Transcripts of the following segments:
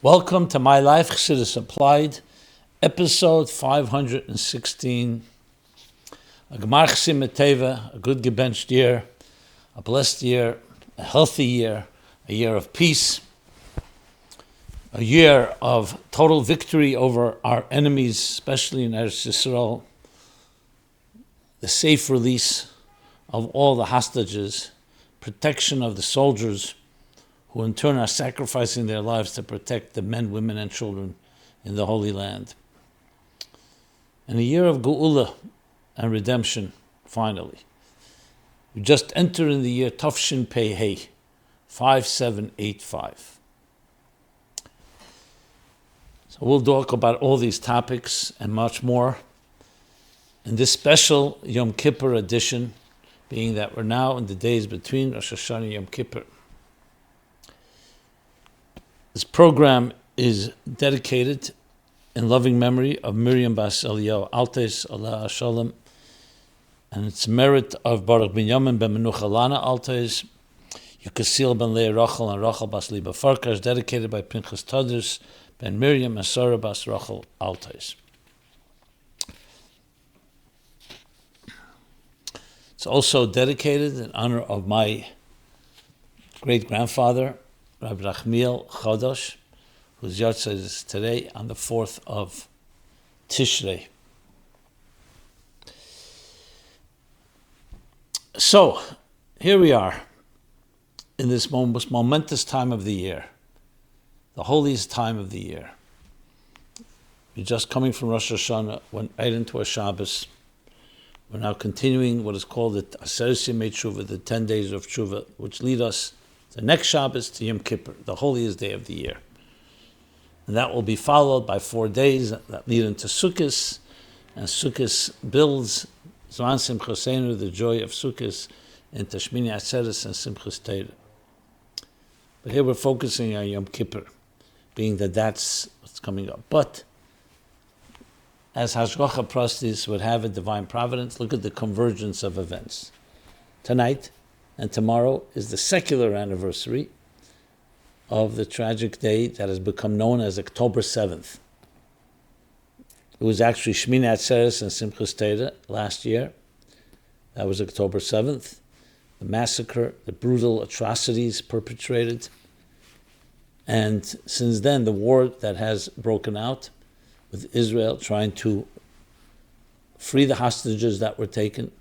Welcome to MyLife Chassidus Applied, episode 516. A Gemar Chsim Teva, a good gebenched year, a blessed year, a healthy year, a year of peace, a year of total victory over our enemies, especially in Eretz Yisrael, the safe release of all the hostages, protection of the soldiers, who in turn are sacrificing their lives to protect the men, women, and children in the Holy Land. And a year of Geula and redemption, finally. We just entered in the year Tafshin Pei Hei, 5785. So we'll talk about all these topics and much more in this special Yom Kippur edition, being that we're now in the days between Rosh Hashana and Yom Kippur. This program is dedicated in loving memory of Miriam Bas Eliyahu Altes, Allah Shalom, and its merit of Baruch ben Yamin ben Menucha Lana Altes, Yukasil ben Leah Rachel and Rachel Bas Liba Farkas, dedicated by Pinchas Tadus ben Miriam and Sarah Bas Rachel Altes. It's also dedicated in honor of my great-grandfather, Rabbi Chodosh, whose yahrzeit is today on the 4th of Tishrei. So, here we are in this most momentous time of the year, the holiest time of the year. We're just coming from Rosh Hashana, went right into a Shabbos. We're now continuing what is called the Aseret Yemei Teshuva, the 10 days of Teshuva, which lead us the next Shabbos to Yom Kippur, the holiest day of the year. And that will be followed by 4 days that lead into Sukkos, and Sukkos builds Zman Simchas, the joy of Sukkos, into Shmini Atzeres and Simchas Torah. But here we're focusing on Yom Kippur, being that that's what's coming up. But as Hashgacha Prastis would have a divine providence, look at the convergence of events. Tonight and tomorrow is the secular anniversary of the tragic day that has become known as October 7th. It was actually Shmini Atzeres and Simchas Torah last year. That was October 7th. The massacre, the brutal atrocities perpetrated. And since then, the war that has broken out with Israel trying to free the hostages that were taken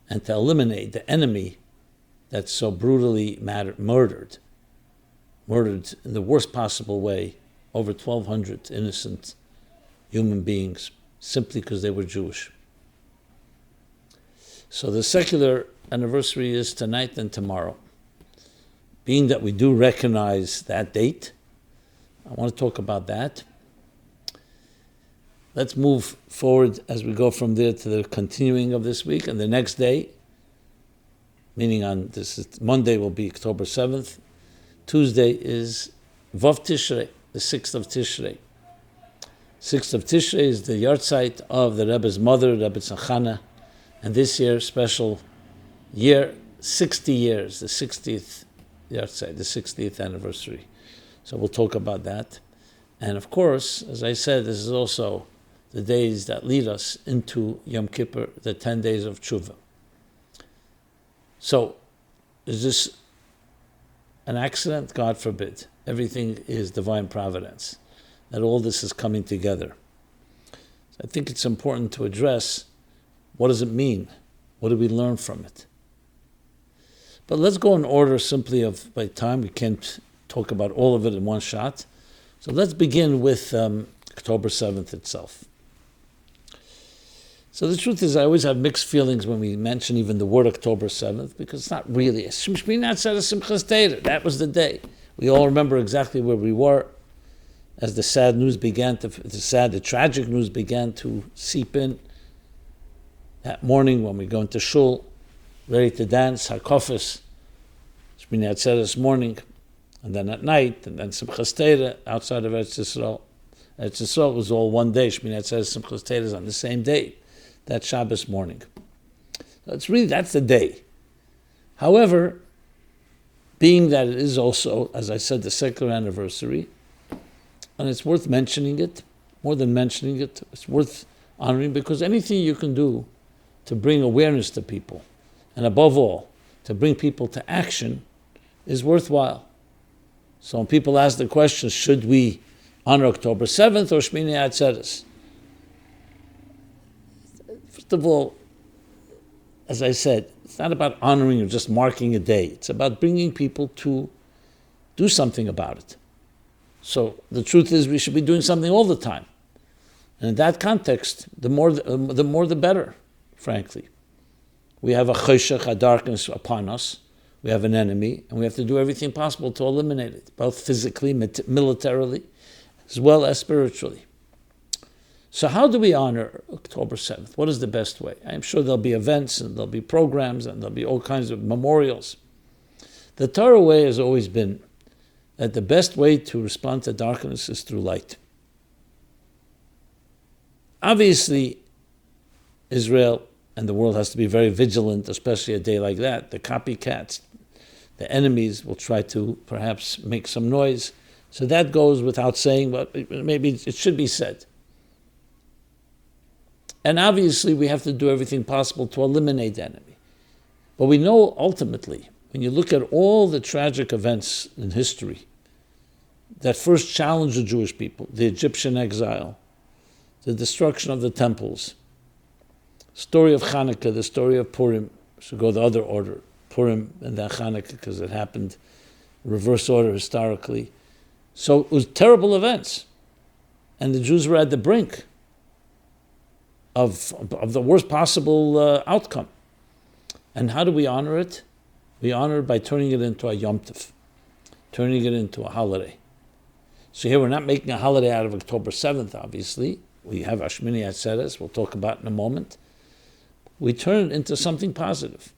and to eliminate the enemy that's so brutally murdered in the worst possible way, over 1,200 innocent human beings, simply because they were Jewish. So the secular anniversary is tonight and tomorrow. Being that we do recognize that date, I want to talk about that. Let's move forward as we go from there to the continuing of this week. And the next day, meaning on Monday will be October 7th. Tuesday is Vav Tishrei, the 6th of Tishrei. 6th of Tishrei is the yahrzeit of the Rebbe's mother, Rebbetzin Chana. And this year, special year, 60 years, the 60th yahrzeit, the 60th anniversary. So we'll talk about that. And of course, as I said, this is also the days that lead us into Yom Kippur, the 10 days of Teshuva. So, is this an accident? God forbid. Everything is divine providence, that all this is coming together. So I think it's important to address, what does it mean? What do we learn from it? But let's go in order simply by time. We can't talk about all of it in one shot. So let's begin with October 7th itself. So the truth is, I always have mixed feelings when we mention even the word October 7th, because it's not really a Shmini Atzeres Simchas Torah. That was the day. We all remember exactly where we were as the sad news began the tragic news began to seep in. That morning when we go into shul, ready to dance, Hakofis, Shmini Atzeres morning, and then at night, and then Simchas Torah outside of Eretz Yisrael. Eretz Yisrael was all one day. Shmini Atzeres Simchas Torah is on the same day, that Shabbos morning. So that's the day. However, being that it is also, as I said, the secular anniversary, and it's worth mentioning it, more than mentioning it, it's worth honoring, because anything you can do to bring awareness to people, and above all, to bring people to action, is worthwhile. So when people ask the question, should we honor October 7th or Shmini Atzeres? First of all, as I said, it's not about honoring or just marking a day. It's about bringing people to do something about it. So the truth is, we should be doing something all the time. And in that context, the more the better, frankly. We have a choshech, a darkness upon us. We have an enemy, and we have to do everything possible to eliminate it, both physically, militarily, as well as spiritually. So how do we honor October 7th? What is the best way? I'm sure there'll be events, and there'll be programs, and there'll be all kinds of memorials. The Torah way has always been that the best way to respond to darkness is through light. Obviously, Israel and the world has to be very vigilant, especially a day like that. The copycats, the enemies, will try to perhaps make some noise. So that goes without saying, but maybe it should be said. And obviously, we have to do everything possible to eliminate the enemy. But we know ultimately, when you look at all the tragic events in history that first challenged the Jewish people, the Egyptian exile, the destruction of the temples, story of Hanukkah, the story of Purim, should go the other order, Purim and then Hanukkah, because it happened reverse order historically. So it was terrible events. And the Jews were at the brink of the worst possible outcome. And how do we honor it? We honor it by turning it into a Yom Tov, turning it into a holiday. So here we're not making a holiday out of October 7th, obviously. We have Shmini Atzeres, we'll talk about in a moment. We turn it into something positive.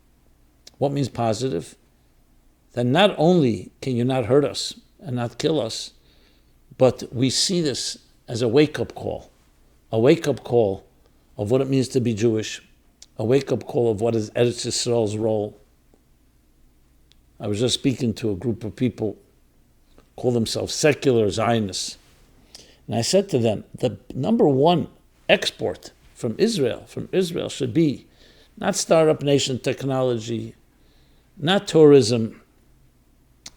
What means positive? That not only can you not hurt us and not kill us, but we see this as a wake-up call of what it means to be Jewish, a wake-up call of what is Eretz Yisrael's role. I was just speaking to a group of people call themselves secular Zionists. And I said to them, the number one export from Israel should be not startup nation technology, not tourism,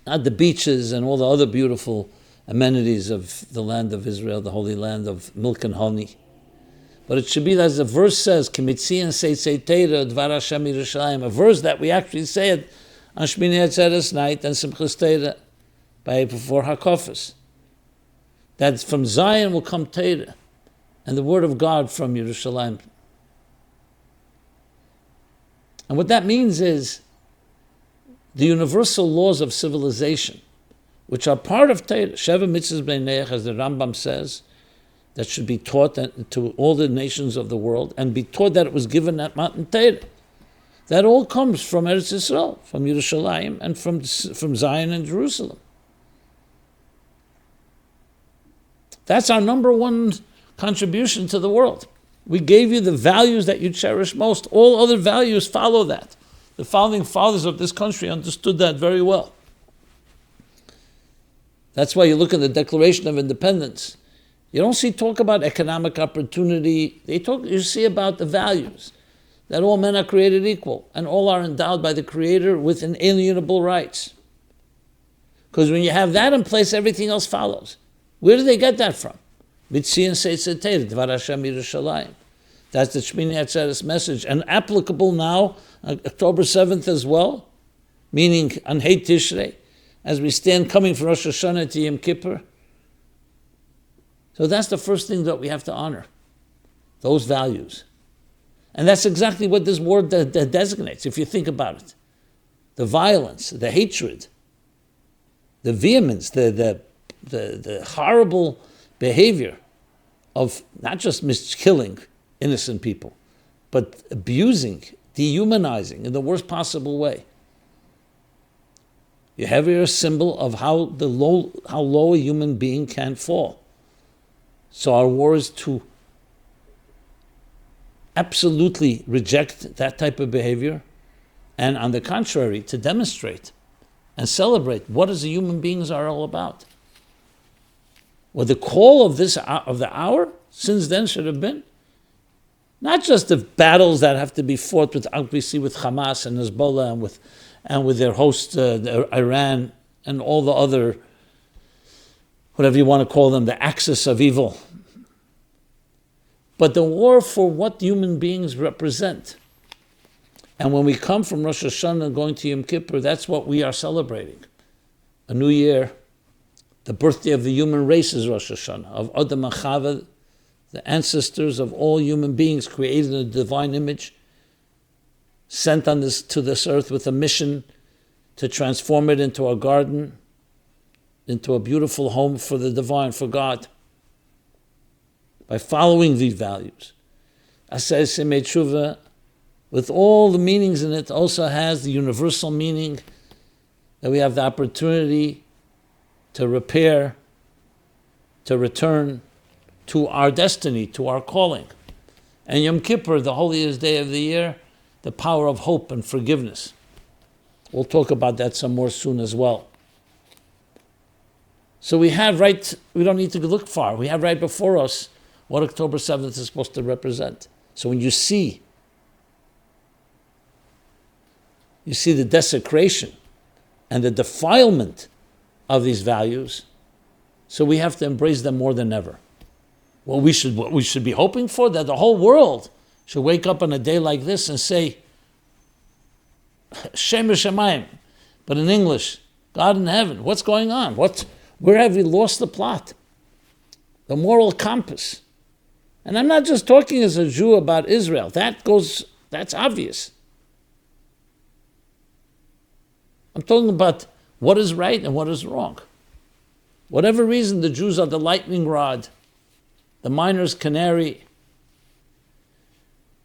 not the beaches and all the other beautiful amenities of the land of Israel, the holy land of milk and honey. But it should be, as the verse says, Kimitzian Seitzei Teira Dvar Hashem Yerushalayim, a verse that we actually say it on Shmini Atzeres night and Simchas Teira before Hakofis. That from Zion will come Teira, and the word of God from Yerushalayim. And what that means is the universal laws of civilization, which are part of Teira, Sheva Mitzvahs B'nei, as the Rambam says, that should be taught to all the nations of the world, and be taught that it was given at Matan Teira. That all comes from Eretz Yisrael, from Yerushalayim, and from Zion and Jerusalem. That's our number one contribution to the world. We gave you the values that you cherish most. All other values follow that. The founding fathers of this country understood that very well. That's why you look at the Declaration of Independence. You don't see talk about economic opportunity. You see about the values, that all men are created equal and all are endowed by the Creator with inalienable rights. Because when you have that in place, everything else follows. Where do they get that from? Mitzian Seitzei Teira Dvar Hashem Yerushalayim. That's the Shmini Atzeres message, and applicable now, October 7th as well, meaning on Vav Tishrei, as we stand coming from Rosh Hashana to Yom Kippur. So that's the first thing that we have to honor, those values. And that's exactly what this word designates, if you think about it. The violence, the hatred, the vehemence, the horrible behavior of not just killing innocent people, but abusing, dehumanizing in the worst possible way. You have here a symbol of how low a human being can fall. So our war is to absolutely reject that type of behavior, and on the contrary, to demonstrate and celebrate what as the human beings are all about. what the call of the hour since then should have been, not just the battles that have to be fought with, we see with Hamas and Hezbollah and with their host Iran and all the other, whatever you want to call them, the axis of evil, but the war for what human beings represent. And when we come from Rosh Hashana going to Yom Kippur, that's what we are celebrating. A new year, the birthday of the human race is Rosh Hashana, of Adam and Chava, the ancestors of all human beings created in a divine image, sent to this earth with a mission to transform it into a garden, into a beautiful home for the divine, for God. By following these values. Aseh Simei Tshuva, with all the meanings in it, also has the universal meaning that we have the opportunity to repair, to return to our destiny, to our calling. And Yom Kippur, the holiest day of the year, the power of hope and forgiveness. We'll talk about that some more soon as well. So we don't need to look far. We have right before us what October 7th is supposed to represent. So when you see the desecration and the defilement of these values, so we have to embrace them more than ever. What we should be hoping for, that the whole world should wake up on a day like this and say, Shem Shemayim, but in English, God in heaven, what's going on? Where have we lost the plot? The moral compass. And I'm not just talking as a Jew about Israel. That's obvious. I'm talking about what is right and what is wrong. Whatever reason, the Jews are the lightning rod, the miner's canary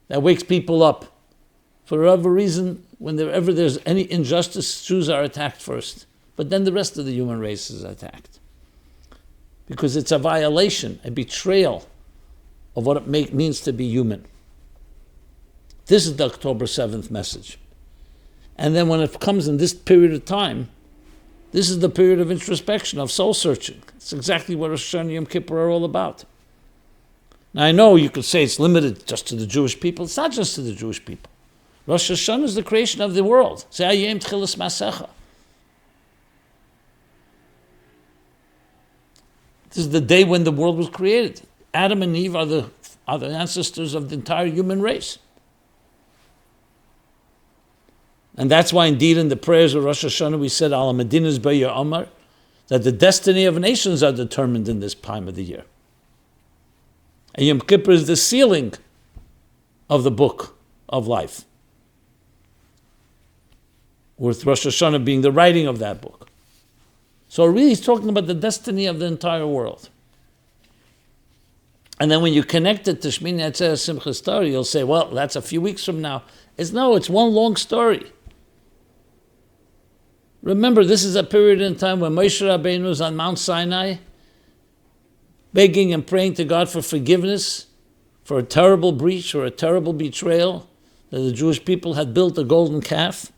that wakes people up. For whatever reason, whenever there's any injustice, Jews are attacked first. But then the rest of the human race is attacked. Because it's a violation, a betrayal of what it means to be human. This is the October 7th message. And then when it comes in this period of time, this is the period of introspection, of soul searching. It's exactly what Rosh Hashana and Yom Kippur are all about. Now I know you could say it's limited just to the Jewish people. It's not just to the Jewish people. Rosh Hashana is the creation of the world. This is the day when the world was created. Adam and Eve are the ancestors of the entire human race. And that's why indeed in the prayers of Rosh Hashana we said, Al Medinas Be'ya Omar, that the destiny of nations are determined in this time of the year. And Yom Kippur is the sealing of the book of life, with Rosh Hashana being the writing of that book. So really he's talking about the destiny of the entire world. And then when you connect it to Shmini Atzeres Simchas Torah, you'll say, well, that's a few weeks from now. It's one long story. Remember, this is a period in time when Moshe Rabbeinu was on Mount Sinai, begging and praying to God for forgiveness for a terrible breach or a terrible betrayal that the Jewish people had built a golden calf.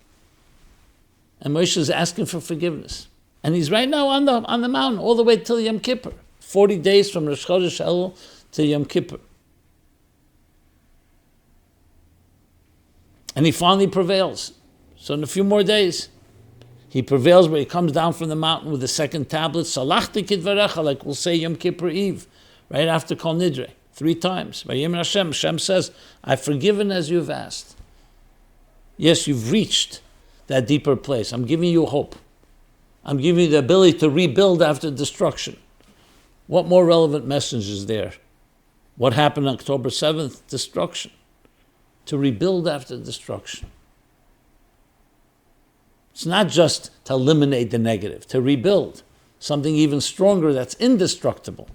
And Moshe is asking for forgiveness. And he's right now on the mountain all the way till Yom Kippur. 40 days from Rosh Chodesh Elul to Yom Kippur. And he finally prevails. So in a few more days, he prevails where he comes down from the mountain with the second tablet, Salachti Kidvarecha, like we'll say Yom Kippur Eve, right after Kol Nidre, 3 times. Vayim Hashem, Hashem says, I've forgiven as you've asked. Yes, you've reached that deeper place. I'm giving you hope. I'm giving you the ability to rebuild after destruction. What more relevant message is there? What happened on October 7th? Destruction. To rebuild after destruction. It's not just to eliminate the negative, to rebuild something even stronger that's indestructible.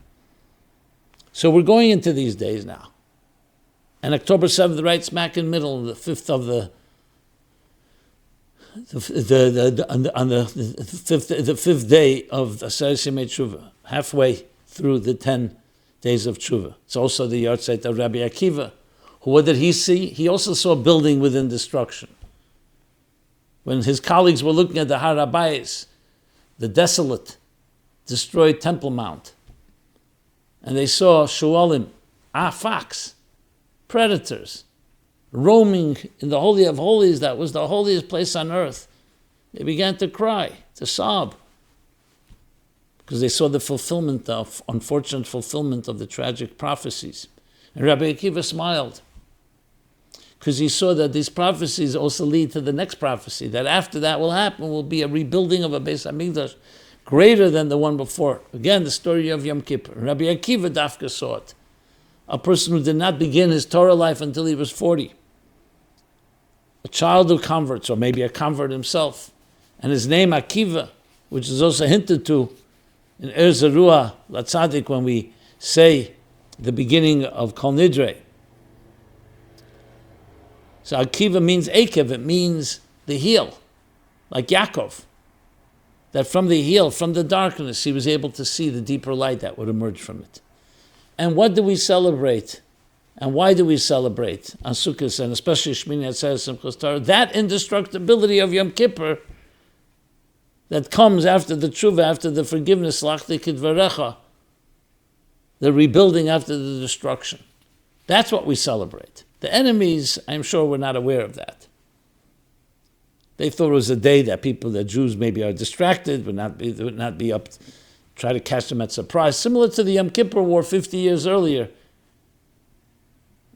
So we're going into these days now. And October 7th, right smack in the middle, the 5th of the fifth day of the Aseret Yemei Tshuva, halfway through the 10 days of Tshuva. It's also the yahrzeit of Rabbi Akiva. What did he see? He also saw a building within destruction. When his colleagues were looking at the Har HaBayis, the desolate, destroyed Temple Mount, and they saw shualim, fox, predators, roaming in the Holy of Holies, that was the holiest place on earth. They began to cry, to sob, because they saw the fulfillment of, unfortunate fulfillment of the tragic prophecies. And Rabbi Akiva smiled, because he saw that these prophecies also lead to the next prophecy, that after that will happen, will be a rebuilding of a Beis HaMikdash greater than the one before. Again, the story of Yom Kippur. Rabbi Akiva Dafka saw it. A person who did not begin his Torah life until he was 40. A child of converts, or maybe a convert himself. And his name, Akiva, which is also hinted to in Er Zerua Latzadik when we say the beginning of Kol Nidre. So Akiva means Akev, it means the heel, like Yaakov. That from the heel, from the darkness, he was able to see the deeper light that would emerge from it. And what do we celebrate? And why do we celebrate on Sukkot, and especially Shmini Atzeres Simchas Torah? That indestructibility of Yom Kippur that comes after the teshuva, after the forgiveness, Lachti Kidvarecha, the rebuilding after the destruction. That's what we celebrate. The enemies, I'm sure, were not aware of that. They thought it was a day that Jews maybe are distracted, would not be up, try to catch them at surprise. Similar to the Yom Kippur War 50 years earlier,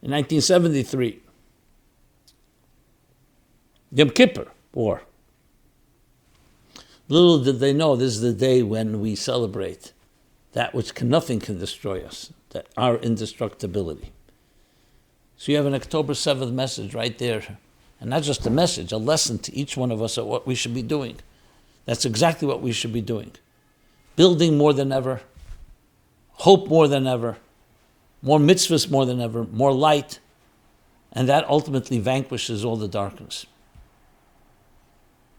in 1973. Yom Kippur War. Little did they know this is the day when we celebrate that which nothing can destroy us, that our indestructibility. So you have an October 7th message right there. And not just a message, a lesson to each one of us at what we should be doing. That's exactly what we should be doing. Building more than ever, hope more than ever, more mitzvahs more than ever, more light, and that ultimately vanquishes all the darkness.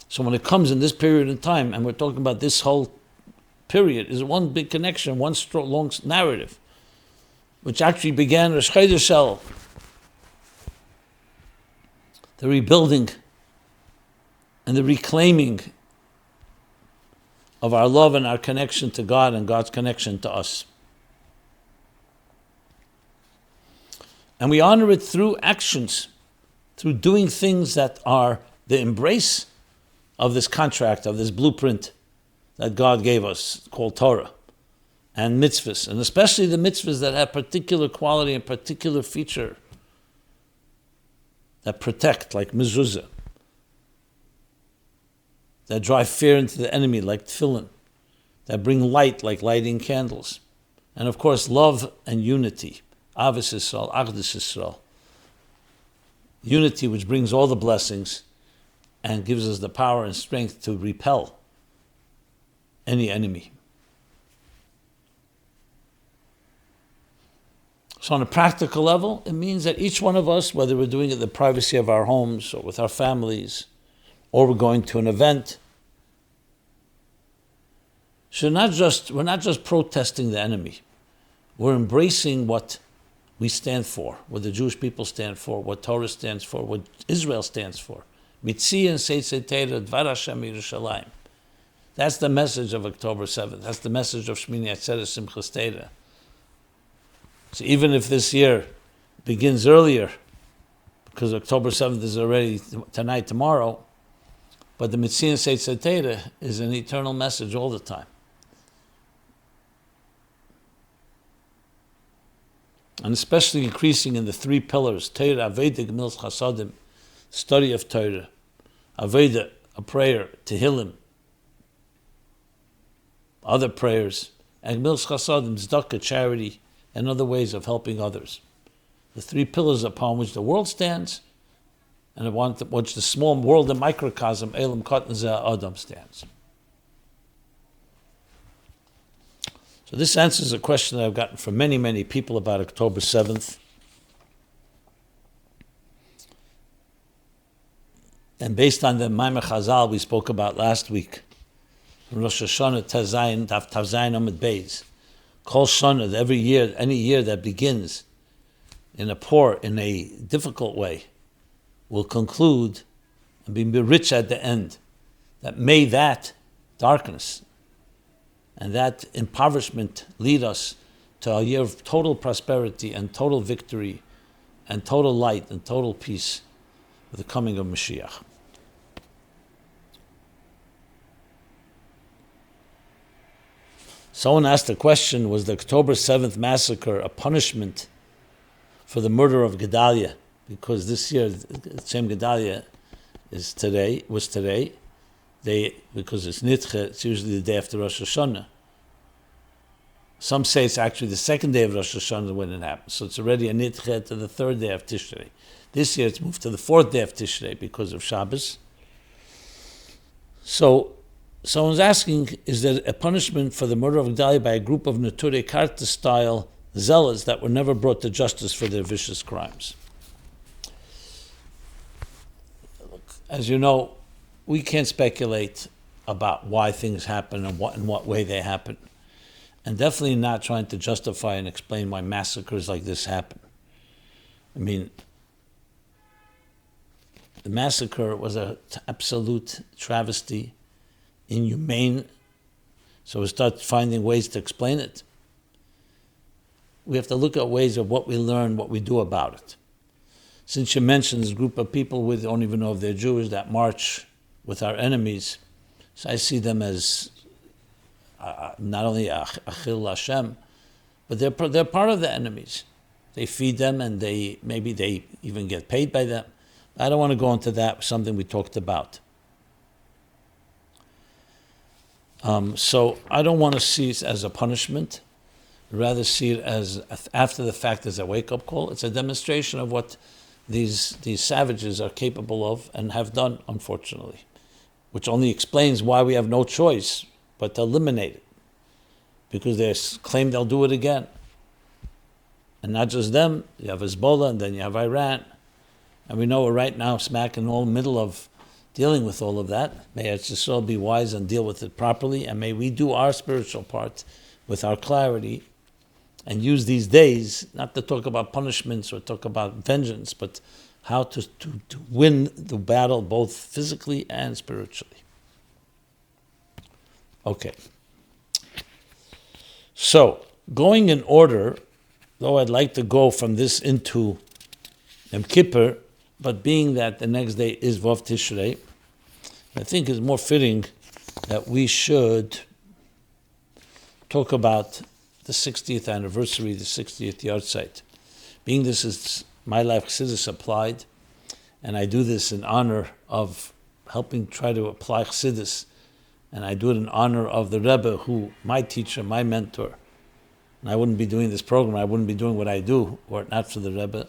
So when it comes in this period of time, and we're talking about this whole period, is one big connection, one long narrative, which actually began Rosh Hashana, the rebuilding and the reclaiming of our love and our connection to God and God's connection to us. And we honor it through actions, through doing things that are the embrace of this contract, of this blueprint that God gave us, called Torah, and mitzvahs, and especially the mitzvahs that have particular quality and particular feature that protect, like mezuzah, that drive fear into the enemy, like tefillin, that bring light, like lighting candles, and of course love and unity, Avos Yisrael, Achdus Yisrael, unity which brings all the blessings and gives us the power and strength to repel any enemy. So on a practical level, it means that each one of us, whether we're doing it in the privacy of our homes or with our families, or we're going to an event, we're not just protesting the enemy. We're embracing what we stand for, what the Jewish people stand for, what Torah stands for, what Israel stands for. Mitzion Seitzei Teira Dvar Hashem Yerushalayim. That's the message of October 7th. That's the message of Shmini Atzeres Simchas Torah. So even if this year begins earlier, because October 7th is already tonight, tomorrow, but the Mitzion Seitzei Teira is an eternal message all the time. And especially increasing in the three pillars, Torah, Aveda, Gemilas Chasadim, study of Torah, Aveda, a prayer, Tehillim, other prayers, and Gemilas Chasadim, Tzedakah, charity, and other ways of helping others. The three pillars upon which the world stands, and upon which the small world, the microcosm, Elam Katan Zeh Adam, stands. So this answers a question that I've gotten from many, many people about October 7th. And based on the Maimah Chazal we spoke about last week, Rosh Hashana Tazayin, Tav Zayin Amud Beis, Kol Shana, every year, any year that begins in a difficult way, will conclude and be rich at the end. That may that darkness and that impoverishment lead us to a year of total prosperity and total victory and total light and total peace with the coming of Mashiach. Someone asked the question, was the October 7th massacre a punishment for the murder of Gedaliah? Because this year, the same Gedaliah was today, because it's Nidche, it's usually the day after Rosh Hashana. Some say it's actually the second day of Rosh Hashana when it happens. So it's already a Nidche to the third day of Tishrei. This year it's moved to the fourth day of Tishrei because of Shabbos. So someone's asking, is there a punishment for the murder of Gedaliah by a group of Neturei Karta-style zealots that were never brought to justice for their vicious crimes? As you know, we can't speculate about why things happen and in what way they happen. And definitely not trying to justify and explain why massacres like this happen. I mean, the massacre was an absolute travesty, inhumane, so we start finding ways to explain it. We have to look at ways of what we learn, what we do about it. Since you mentioned this group of people, we don't even know if they're Jewish, that march with our enemies, so I see them as not only Achil Hashem, but they're part of the enemies. They feed them, and maybe they even get paid by them. I don't want to go into that, something we talked about. So I don't want to see it as a punishment, rather see it as, after the fact, as a wake-up call. It's a demonstration of what these savages are capable of and have done, unfortunately, which only explains why we have no choice but to eliminate it, because they claim they'll do it again. And not just them, you have Hezbollah, and then you have Iran. And we know we're right now smack in the middle of dealing with all of that. May Yisrael be wise and deal with it properly, and may we do our spiritual part with our clarity and use these days, not to talk about punishments or talk about vengeance, but how to win the battle both physically and spiritually. Okay. So, going in order, though I'd like to go from this into Yom Kippur, but being that the next day is Vav Tishrei, I think it's more fitting that we should talk about the 60th anniversary, the 60th yahrzeit. Being this is MyLife Chassidus Applied, and I do this in honor of helping try to apply Chassidus, and I do it in honor of the Rebbe, who, my teacher, my mentor, and I wouldn't be doing this program, I wouldn't be doing what I do, were it not for the Rebbe.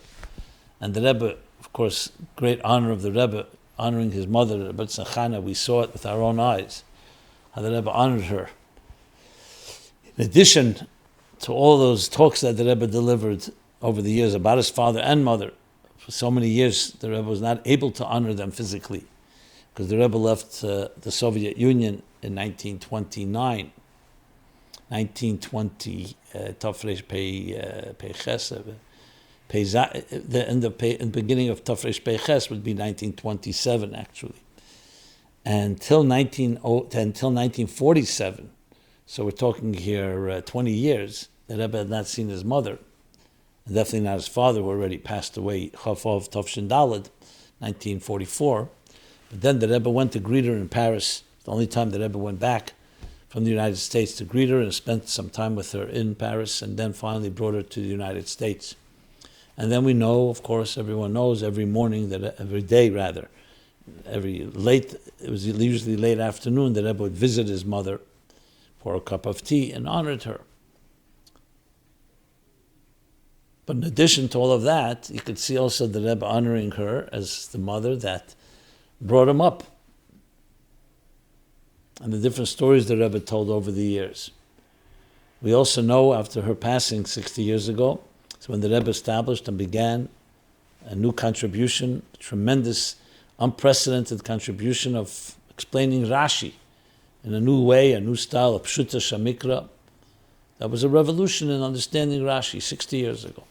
And the Rebbe, of course, great honor of the Rebbe, honoring his mother, Rebbetzin Chana, we saw it with our own eyes, how the Rebbe honored her. In addition to all those talks that the Rebbe delivered over the years about his father and mother, for so many years the Rebbe was not able to honor them physically, because the Rebbe left the Soviet Union in 1929, 1920, Tafresh Pei Ches, the beginning of Tafresh Pei Ches would be 1927 actually, until 1947. So we're talking here 20 years. The Rebbe had not seen his mother, and definitely not his father, who already passed away, Chafov Tavshin Daled, 1944. But then the Rebbe went to greet her in Paris. The only time the Rebbe went back from the United States to greet her and spent some time with her in Paris, and then finally brought her to the United States. And then we know, of course, everyone knows, every day, it was usually late afternoon, the Rebbe would visit his mother, pour a cup of tea, and honored her. But in addition to all of that, you could see also the Rebbe honoring her as the mother that brought him up, and the different stories the Rebbe told over the years. We also know after her passing 60 years ago, so when the Rebbe established and began a new contribution, tremendous, unprecedented contribution of explaining Rashi in a new way, a new style of Pshuta Shamikra. That was a revolution in understanding Rashi 60 years ago.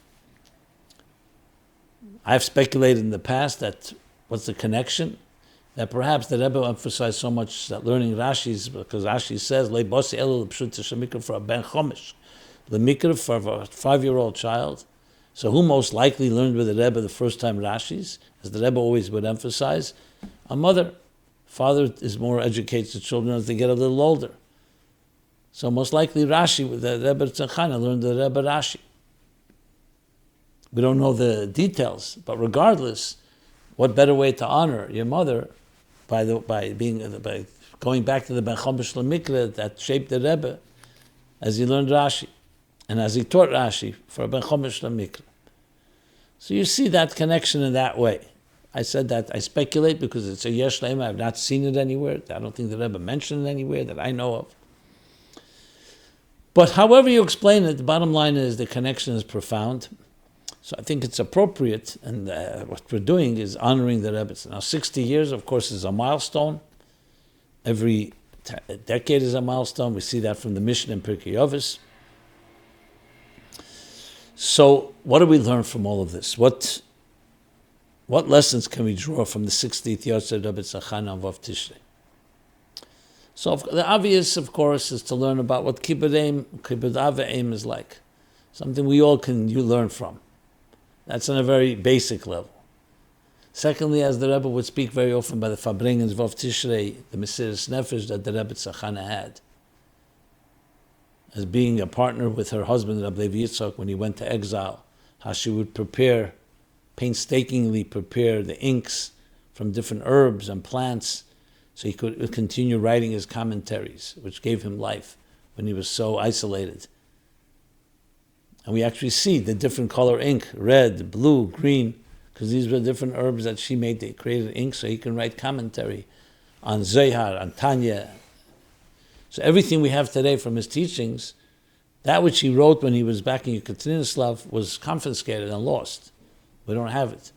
I've speculated in the past that what's the connection? That perhaps the Rebbe emphasized so much that learning Rashi is because Rashi says, Le Bosi Elu Pshuta Shamikra for a Ben Chomish. Lemikra for a 5-year-old child. So who most likely learned with the Rebbe the first time Rashi's? As the Rebbe always would emphasize, a mother. Father is more educated to children as they get a little older. So most likely Rashi, with the Rebbetzin Chana, learned the Rebbe Rashi. We don't know the details, but regardless, what better way to honor your mother by going back to the Ben Chomish Lemikra that shaped the Rebbe as he learned Rashi and as he taught Rashi for Ben Chomish Lemikra. So you see that connection in that way. I said that I speculate because it's a yesh leima. I've not seen it anywhere. I don't think the Rebbe mentioned it anywhere that I know of. But however you explain it, the bottom line is the connection is profound. So I think it's appropriate, and what we're doing is honoring the Rebbe. Now 60 years, of course, is a milestone. Every decade is a milestone. We see that from the Mishnah in Pirkei Avos. So what do we learn from all of this? What lessons can we draw from the 60th yahrzeit Rebbetzin Chana on Vav Tishrei? So the obvious, of course, is to learn about what kibbud aim is like. Something we all can learn from. That's on a very basic level. Secondly, as the Rebbe would speak very often by the Fabrengens Vav Tishrei, the Mesiras Nefesh that the Rebbetzin Chana had, as being a partner with her husband, Rabbi Yitzchak, when he went to exile, how she would painstakingly prepare the inks from different herbs and plants so he could continue writing his commentaries, which gave him life when he was so isolated. And we actually see the different color ink, red, blue, green, because these were different herbs that she made. They created ink so he can write commentary on Zohar, on Tanya. So everything we have today from his teachings, that which he wrote when he was back in Yekaterinslav was confiscated and lost. We don't have it.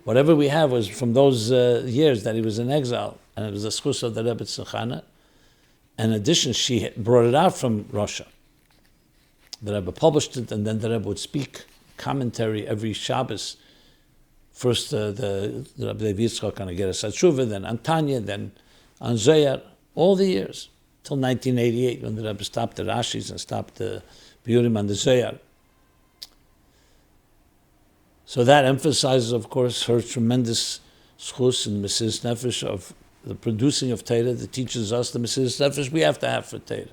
Whatever we have was from those years that he was in exile, and it was the schus of the Rebbetzin Chana. In addition, she brought it out from Russia. The Rebbe published it, and then the Rebbe would speak commentary every Shabbos. First, the Rabbi Yitzchak on Ageres teshuva, then on Tanya, then on Zohar, all the years, till 1988, when the Rebbe stopped the Rashis and stopped the Biurim and the Zohar. So that emphasizes, of course, her tremendous schus and Mesiras Nefesh of the producing of Torah that teaches us the Mesiras Nefesh we have to have for Torah.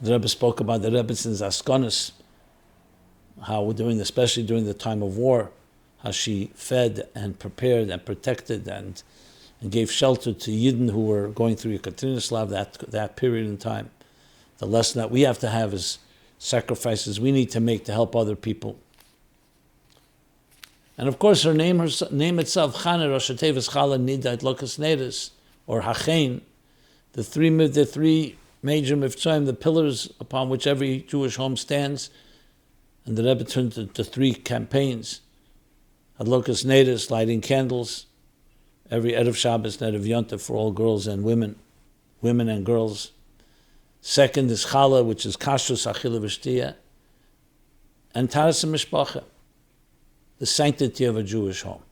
The Rebbe spoke about the Rebbetzin Askonis, how especially during the time of war, how she fed and prepared and protected and gave shelter to Yidden who were going through Yekaterinslav that period in time. The lesson that we have to have is sacrifices we need to make to help other people. And of course, her name itself, Chana, Rosh Hashanah, Chala, Nida, Lokas Nedus, or Hachein, the three major mivtzoim, the pillars upon which every Jewish home stands. And the Rebbe turned to three campaigns. Adlokas Nedus, lighting candles, every Erev Shabbos, and Erev Yontif for all girls and women and girls. Second is Chala, which is Kashrus, Achila V'Shtiyah, and Taras Mishpacha, the sanctity of a Jewish home.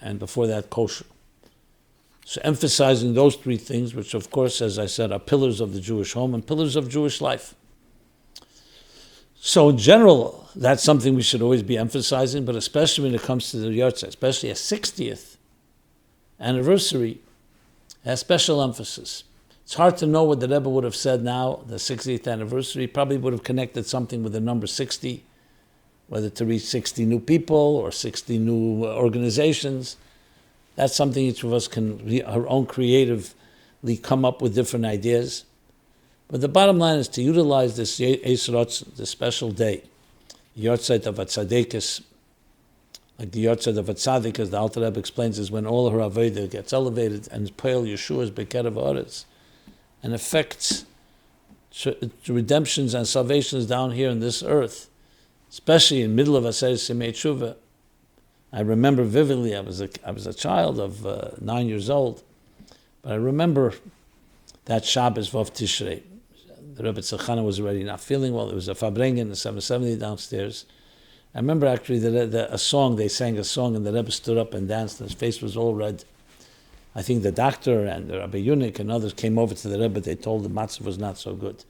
And before that, kosher. So emphasizing those three things, which of course, as I said, are pillars of the Jewish home and pillars of Jewish life. So in general, that's something we should always be emphasizing, but especially when it comes to the yahrzeit, especially a 60th anniversary, has special emphasis. It's hard to know what the Rebbe would have said now, the 60th anniversary. Probably would have connected something with the number 60, whether to reach 60 new people or 60 new organizations. That's something each of us can, our own creatively come up with different ideas. But the bottom line is to utilize this this special day, yahrzeit of a tzaddikus, like the yahrzeit of a tzaddik, as the Alter Rebbe explains, is when all her avodah gets elevated and Poel Yeshua's bekerev haaretz, and affects redemptions and salvations down here on this earth, especially in the middle of Aseret Simei Tshuva. I remember vividly, I was a child of 9 years old, but I remember that Shabbos, Vav Tishrei. The Rebbetzin Chana was already not feeling well. It was a Fabrengen, the 770 downstairs. I remember actually they sang a song, and the Rebbe stood up and danced, and his face was all red. I think the doctor and the Rabbi Yunik and others came over to the Rebbe. They told the matzah was not so good.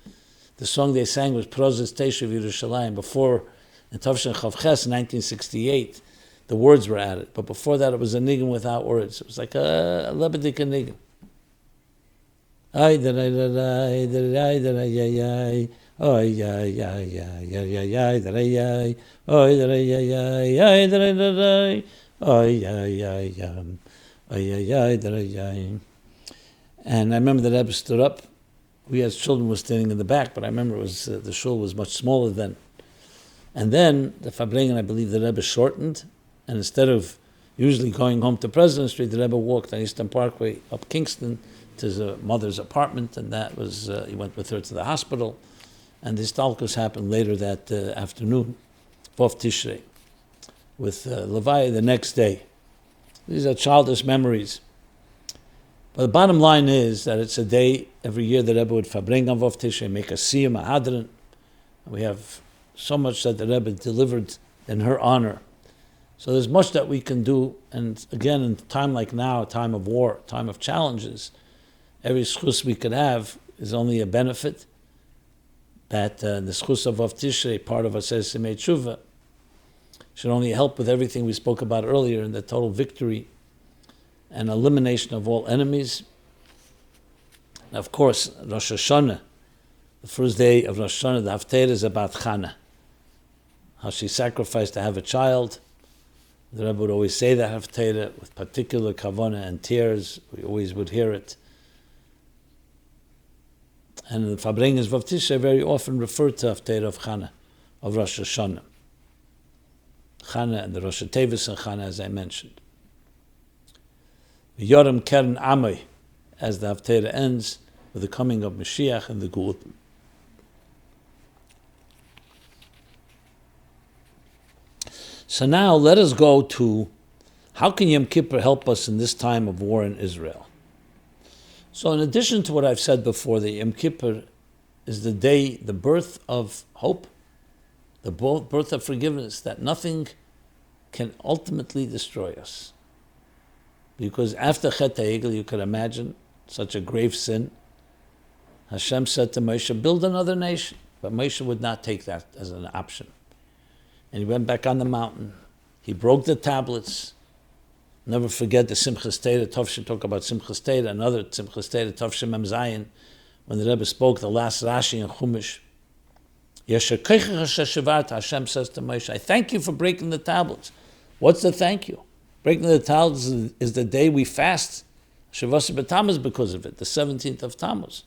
The song they sang was Prozes Teshuv Yerushalayim. Before, in Tavshin Chavches, 1968, the words were added. But before that, it was a niggin without words. It was like a lebedik niggin. Ay da da da da da da da ya. Oh yeah yeah yeah yeah yeah yeah da ya. Oh da ya ya ya da da. Oh yeah yeah yeah. Oh yeah yeah da ya. And I remember the Rebbe stood up. We as children were standing in the back, but I remember it was the shul was much smaller then. And then the Fabrengen, I believe the Rebbe shortened, and instead of usually going home to President Street, the Rebbe walked on Eastern Parkway up Kingston to his mother's apartment, and that was he went with her to the hospital. And the Stalkus happened later that afternoon, Vav Tishrei, with Levi the next day. These are childish memories. But the bottom line is that it's a day every year that Rebbe would fabring on Vav Tishrei, make a siyum, a hadran. We have so much that the Rebbe delivered in her honor. So there's much that we can do. And again, in a time like now, a time of war, a time of challenges, every schus we could have is only a benefit. That the schus of Vav Tishrei, part of us says shmei teshuva, should only help with everything we spoke about earlier in the total victory and elimination of all enemies. And of course, Rosh Hashana, the first day of Rosh Hashana, the Haftarah is about Chana, how she sacrificed to have a child. The Rebbe would always say the Haftarah with particular kavanah and tears. We always would hear it. And the Fabrengens Vav Tishrei very often refer to Haftarah of Chana, of Rosh Hashana. Chana and the Rosh Tevis and Chana, as I mentioned. Yoram Kern Amay, as the Haftarah ends with the coming of Mashiach and the Geulah. So now let us go to how can Yom Kippur help us in this time of war in Israel? So in addition to what I've said before, the Yom Kippur is the day, the birth of hope, the birth of forgiveness, that nothing can ultimately destroy us. Because after Chet HaEgel, you could imagine such a grave sin. Hashem said to Moshe, build another nation. But Moshe would not take that as an option. And he went back on the mountain. He broke the tablets. Never forget the Simchas Torah. Tov talk about Simchas Torah, another Simchas Torah, Tov Mem Zayin, when the Rebbe spoke the last Rashi in Chumash. Hashem says to Moshe, I thank you for breaking the tablets. What's the thank you? Breaking the tablets is the day we fast Shavasar B'Tammuz because of it, the 17th of Tammuz.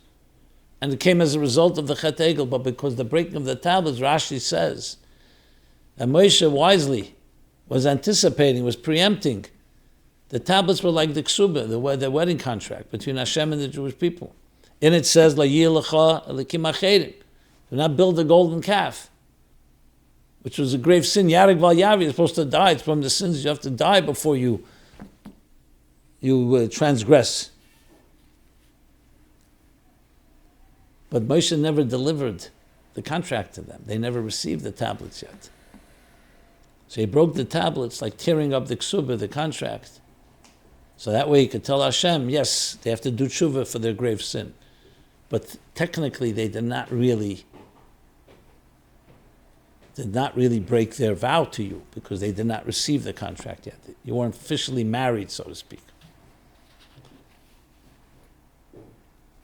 And it came as a result of the Chet HaEgel, but because the breaking of the tablets, Rashi says, and Moshe wisely was anticipating, was preempting. The tablets were like the ksuba, the wedding contract between Hashem and the Jewish people. In it says, La yilecha elikim acherim. Do not build a golden calf, which was a grave sin. Yarek val yavi, you're supposed to die. It's from the sins you have to die before you transgress. But Moshe never delivered the contract to them. They never received the tablets yet. So he broke the tablets like tearing up the ksuba, the contract. So that way he could tell Hashem, yes, they have to do teshuva for their grave sin. But technically they did not really break their vow to you because they did not receive the contract yet. You weren't officially married, so to speak.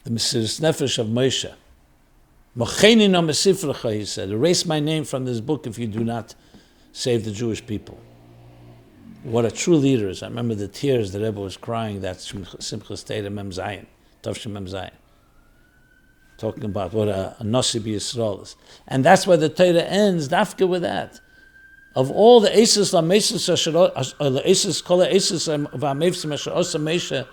The Mesiras Nefesh of Moshe. Mocheni no mesifrecha, he said, erase my name from this book if you do not save the Jewish people. What a true leader is. I remember the tears the Rebbe was crying, that Simchas Torah Mem Zayin, Tavshim Mem Zayin. Talking about what a Nasi B'Yisrael is. And that's why the Torah ends, dafka with that. Of all the Esis, the Esis, Kol Esis, V'Amevsim, Asher Osa Moshe,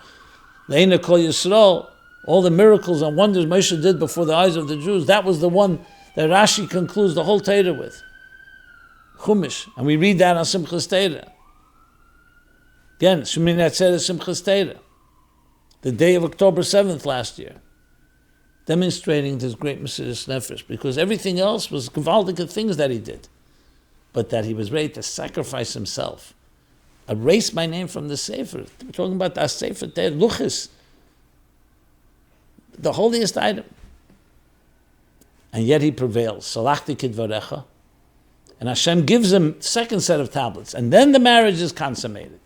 Le'ena Kol Yisrael, all the miracles and wonders Moshe did before the eyes of the Jews, that was the one that Rashi concludes the whole Torah with. Chumash. And we read that on Simchas Torah. Again, Shemini Atzeret Simchas Torah. The day of October 7th last year. Demonstrating this great Mesiras Nefesh, because everything else was gewaldige things that he did, but that he was ready to sacrifice himself erase my name from the Sefer. We're talking about the Sefer Luchis, the holiest item. And yet he prevails. Salachti kidvarecha. And Hashem gives him second set of tablets. And then the marriage is consummated.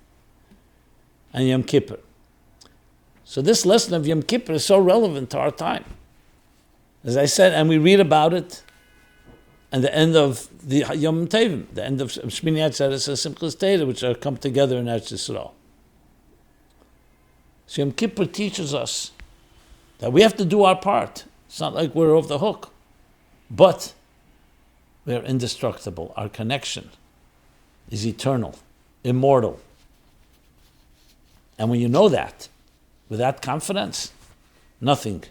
And Yom Kippur. So this lesson of Yom Kippur is so relevant to our time. As I said, and we read about it at the end of the Yom Tevim, the end of Shmini Atzeres and Simchas Torah, which are come together in Eretz Yisrael. So Yom Kippur teaches us that we have to do our part. It's not like we're off the hook. But we are indestructible. Our connection is eternal, immortal. And when you know that, with that confidence, nothing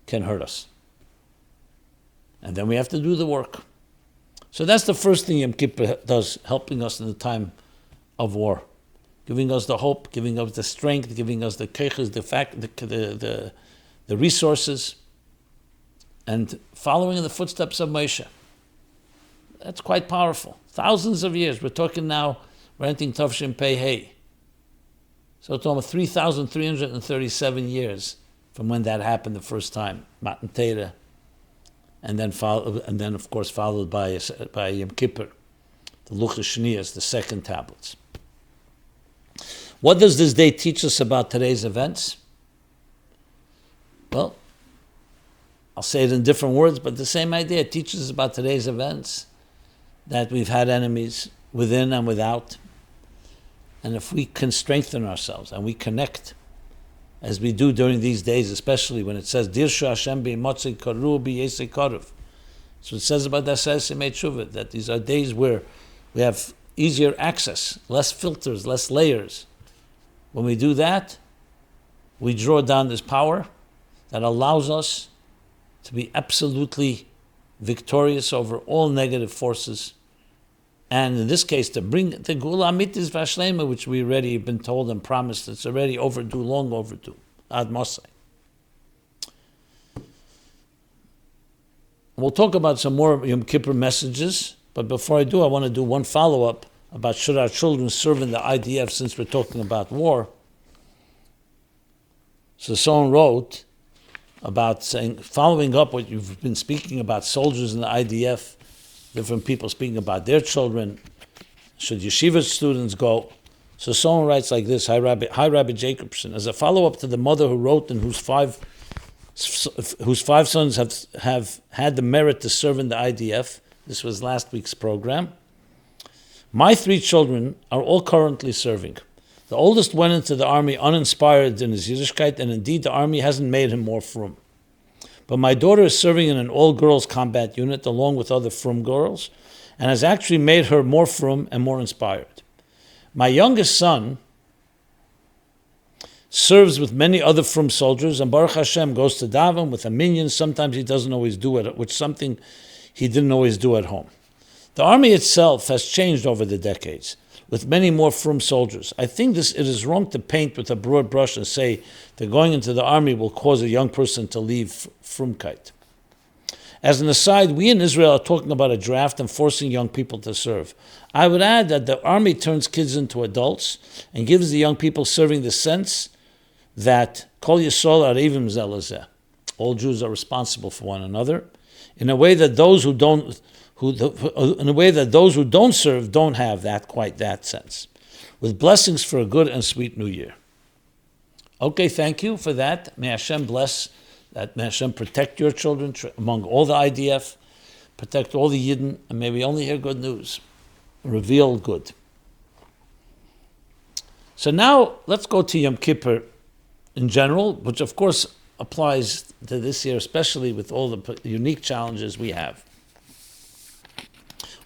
can hurt us. And then we have to do the work. So that's the first thing Yom Kippur does, helping us in the time of war, giving us the hope, giving us the strength, giving us the keiches, the resources, and following in the footsteps of Moshe. That's quite powerful. Thousands of years. We're talking now, we're entering Tavshin Pei Hei. So it's almost 3,337 years from when that happened the first time, Matan Torah, and then of course followed by Yom Kippur, the Luchas Shniyas, the second tablets. What does this day teach us about today's events? Well, I'll say it in different words, but the same idea. It teaches us about today's events, that we've had enemies within and without. And if we can strengthen ourselves and we connect, as we do during these days, especially when it says, Dirshu Hashem b'motzi karu b'yesei karuv. So it says about that teshuva, that these are days where we have easier access, less filters, less layers. When we do that, we draw down this power that allows us to be absolutely victorious over all negative forces, and in this case to bring the Gula Amitis Vashlema, which we already have been told and promised, it's already overdue, long overdue, Ad Mosai. We'll talk about some more Yom Kippur messages, but before I do, I want to do one follow-up about should our children serve in the IDF, since we're talking about war. So someone wrote about saying, following up what you've been speaking about soldiers in the IDF, different people speaking about their children, should yeshiva students go? So someone writes like this: Hi Rabbi Jacobson. As a follow-up to the mother who wrote and whose five sons have had the merit to serve in the IDF, this was last week's program. My 3 children are all currently serving. The oldest went into the army uninspired in his Yiddishkeit, and indeed the army hasn't made him more frum. But my daughter is serving in an all-girls combat unit along with other frum girls, and has actually made her more frum and more inspired. My youngest son serves with many other frum soldiers, and Baruch Hashem goes to daven with a minyan. Sometimes he doesn't always do it, which is something he didn't always do at home. The army itself has changed over the decades, with many more frum soldiers. I think it is wrong to paint with a broad brush and say that going into the army will cause a young person to leave frumkeit. As an aside, we in Israel are talking about a draft and forcing young people to serve. I would add that the army turns kids into adults and gives the young people serving the sense that Kol Yisrael Arevim Zelazeh. All Jews are responsible for one another, in a way that those who don't serve don't have quite that sense. With blessings for a good and sweet new year. Okay, thank you for that. May Hashem bless that. May Hashem protect your children among all the IDF, protect all the Yidden, and may we only hear good news. Reveal good. So now let's go to Yom Kippur in general, which of course applies to this year, especially with all the unique challenges we have.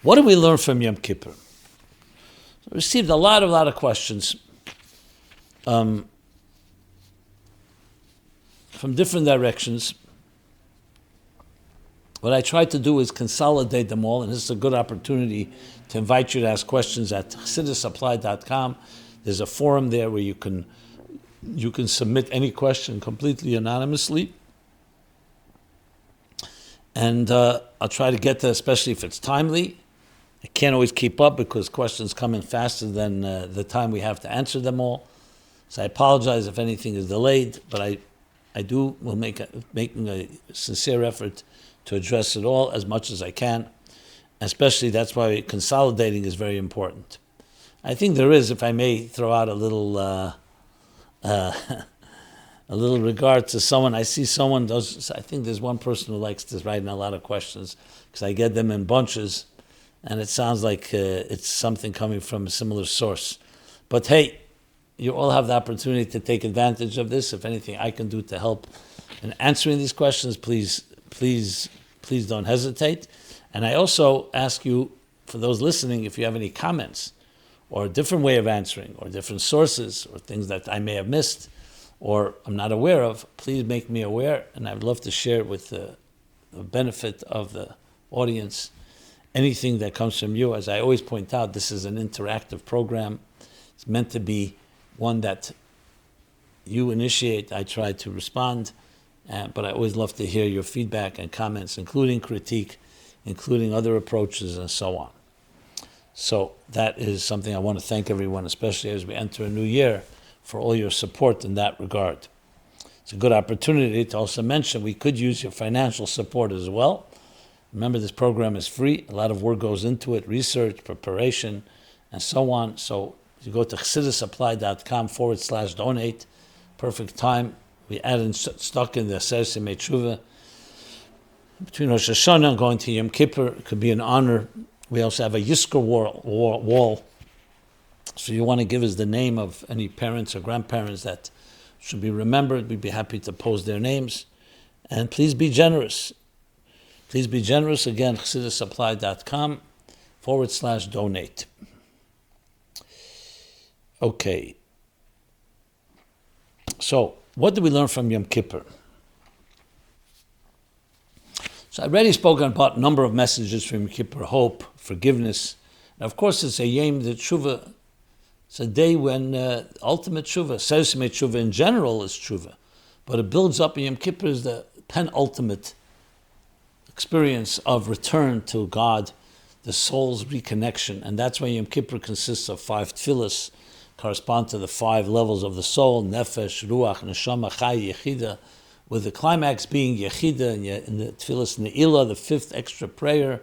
What do we learn from Yom Kippur? I received a lot of questions from different directions. What I tried to do is consolidate them all, and this is a good opportunity to invite you to ask questions at chassidusapplied.com. There's a forum there where you can submit any question completely anonymously. And I'll try to get to, especially if it's timely. I can't always keep up because questions come in faster than the time we have to answer them all. So I apologize if anything is delayed, but will making a sincere effort to address it all as much as I can. Especially that's why consolidating is very important. I think there is, if I may throw out a little a little regard to someone. I see someone does. I think there's one person who likes to write in a lot of questions because I get them in bunches, and it sounds like it's something coming from a similar source. But hey, you all have the opportunity to take advantage of this. If anything I can do to help in answering these questions, please don't hesitate. And I also ask you, for those listening, if you have any comments or a different way of answering or different sources or things that I may have missed or I'm not aware of, please make me aware, and I'd love to share it with the benefit of the audience. Anything that comes from you, as I always point out, this is an interactive program. It's meant to be one that you initiate. I try to respond, but I always love to hear your feedback and comments, including critique, including other approaches, and so on. So that is something I want to thank everyone, especially as we enter a new year, for all your support in that regard. It's a good opportunity to also mention we could use your financial support as well. Remember, this program is free. A lot of work goes into it, research, preparation, and so on. So you go to chassidusapplied.com/donate. Perfect time. We added stuck in the shmei teshuva. Between Rosh Hashana and going to Yom Kippur, it could be an honor. We also have a Yizkor wall. So you want to give us the name of any parents or grandparents that should be remembered. We'd be happy to post their names. And please be generous. Please be generous. Again, chassidusapplied.com/donate. Okay. So, what do we learn from Yom Kippur? So I've already spoken about a number of messages from Yom Kippur: hope, forgiveness. And of course, it's a yom the teshuva. It's a day when ultimate teshuva, shmei teshuva in general is teshuva, but it builds up. Yom Kippur is the penultimate experience of return to God, the soul's reconnection, and that's why Yom Kippur consists of 5 tefillas, correspond to the 5 levels of the soul: nefesh, ruach, neshama, chai, yehida, with the climax being yehida in the tefillas ilaah, the 5th extra prayer,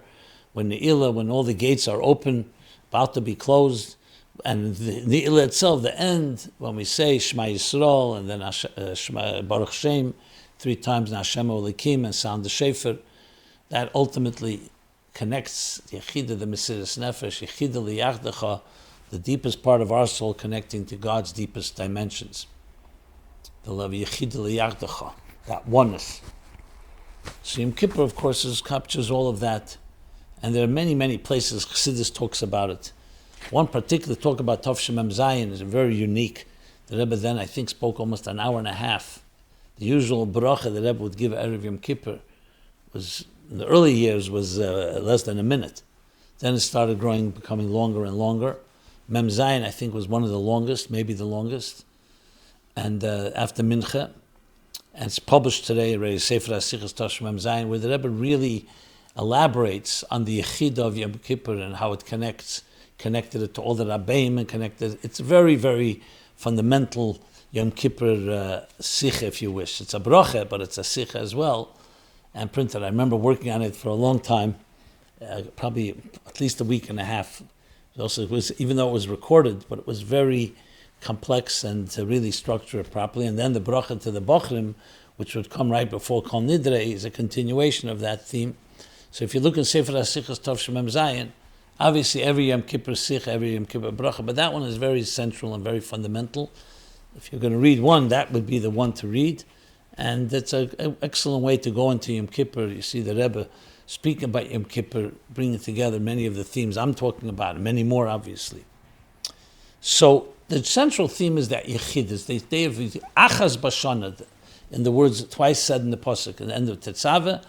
when ilaah, when all the gates are open, about to be closed. And the ilaah itself, the end, when we say Shema Yisrael and then Baruch Shem 3 times, Hashem Olikim, and sound the shofar, that ultimately connects Yechida, the Mesiras Nefesh, Yechida liyachdecha, the deepest part of our soul connecting to God's deepest dimensions. The love Yechida liyachdecha, that oneness. So Yom Kippur, of course, captures all of that. And there are many, many places Chassidus talks about it. One particular talk about Tov Shem Zayin is very unique. The Rebbe then, I think, spoke almost an hour and a half. The usual bracha the Rebbe would give Erev Yom Kippur was, in the early years, was less than a minute. Then it started becoming longer and longer. Mem Zayin, I think, was one of the longest, maybe the longest. And after Mincha, and it's published today, Sefer HaSichos Tov Shem Zayin, where the Rebbe really elaborates on the Yechida of Yom Kippur and how it connected it to all the rabbeim and connected. It's a very, very fundamental Yom Kippur sikha, if you wish. It's a bracha, but it's a sikha as well, and printed. I remember working on it for a long time, probably at least a week and a half. It was, even though it was recorded, but it was very complex and to really structure it properly. And then the bracha to the Bochrim, which would come right before Kol Nidrei, is a continuation of that theme. So if you look in Sefer HaSichos Tov Shem Zayin, obviously every Yom Kippur sikha, every Yom Kippur bracha, but that one is very central and very fundamental. If you're going to read one, that would be the one to read. And it's an excellent way to go into Yom Kippur. You see the Rebbe speaking about Yom Kippur, bringing together many of the themes I'm talking about, and many more, obviously. So the central theme is that Yechida, is the day of Achaz Bashana, in the words twice said in the Pasuk, at the end of Tetzaveh,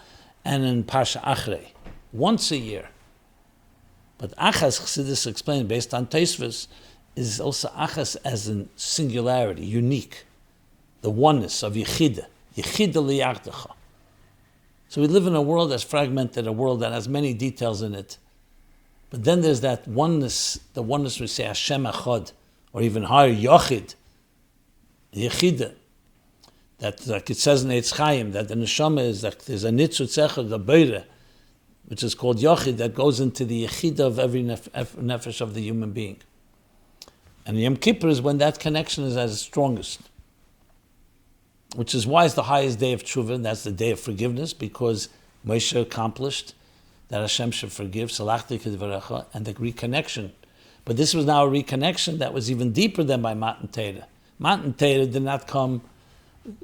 and in Parsha Achrei, once a year. But Achaz, Chassidus explained, based on Tosfos, is also Achaz as in singularity, unique, the oneness of Yechida, Yechida liyachdecha. So we live in a world that's fragmented, a world that has many details in it, But then there's that oneness, the oneness we say Hashem Echad, or even higher, Yachid, Yechida. That, like it says in Eitz Chaim, that the neshama is that there's a nitzutz echad, the beire, which is called Yachid, that goes into the Yechida of every nefesh of the human being. And Yom Kippur is when that connection is at its strongest, which is why it's the highest day of teshuva, and that's the day of forgiveness, because Moshe accomplished that Hashem should forgive, salachti kedvarecha, and the reconnection. But this was now a reconnection that was even deeper than by Matan Torah. Matan Torah did not come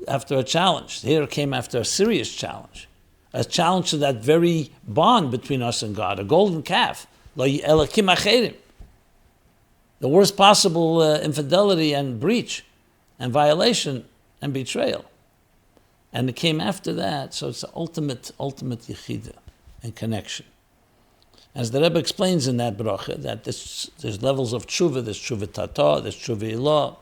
after a challenge. Here it came after a serious challenge. A challenge to that very bond between us and God, a golden calf. Lo elakim acherim. The worst possible infidelity and breach and violation and betrayal. And it came after that, so it's the ultimate yehida and connection. As the Rebbe explains in that bracha, that there's levels of teshuva, there's teshuva tataah, there's teshuva ilaah.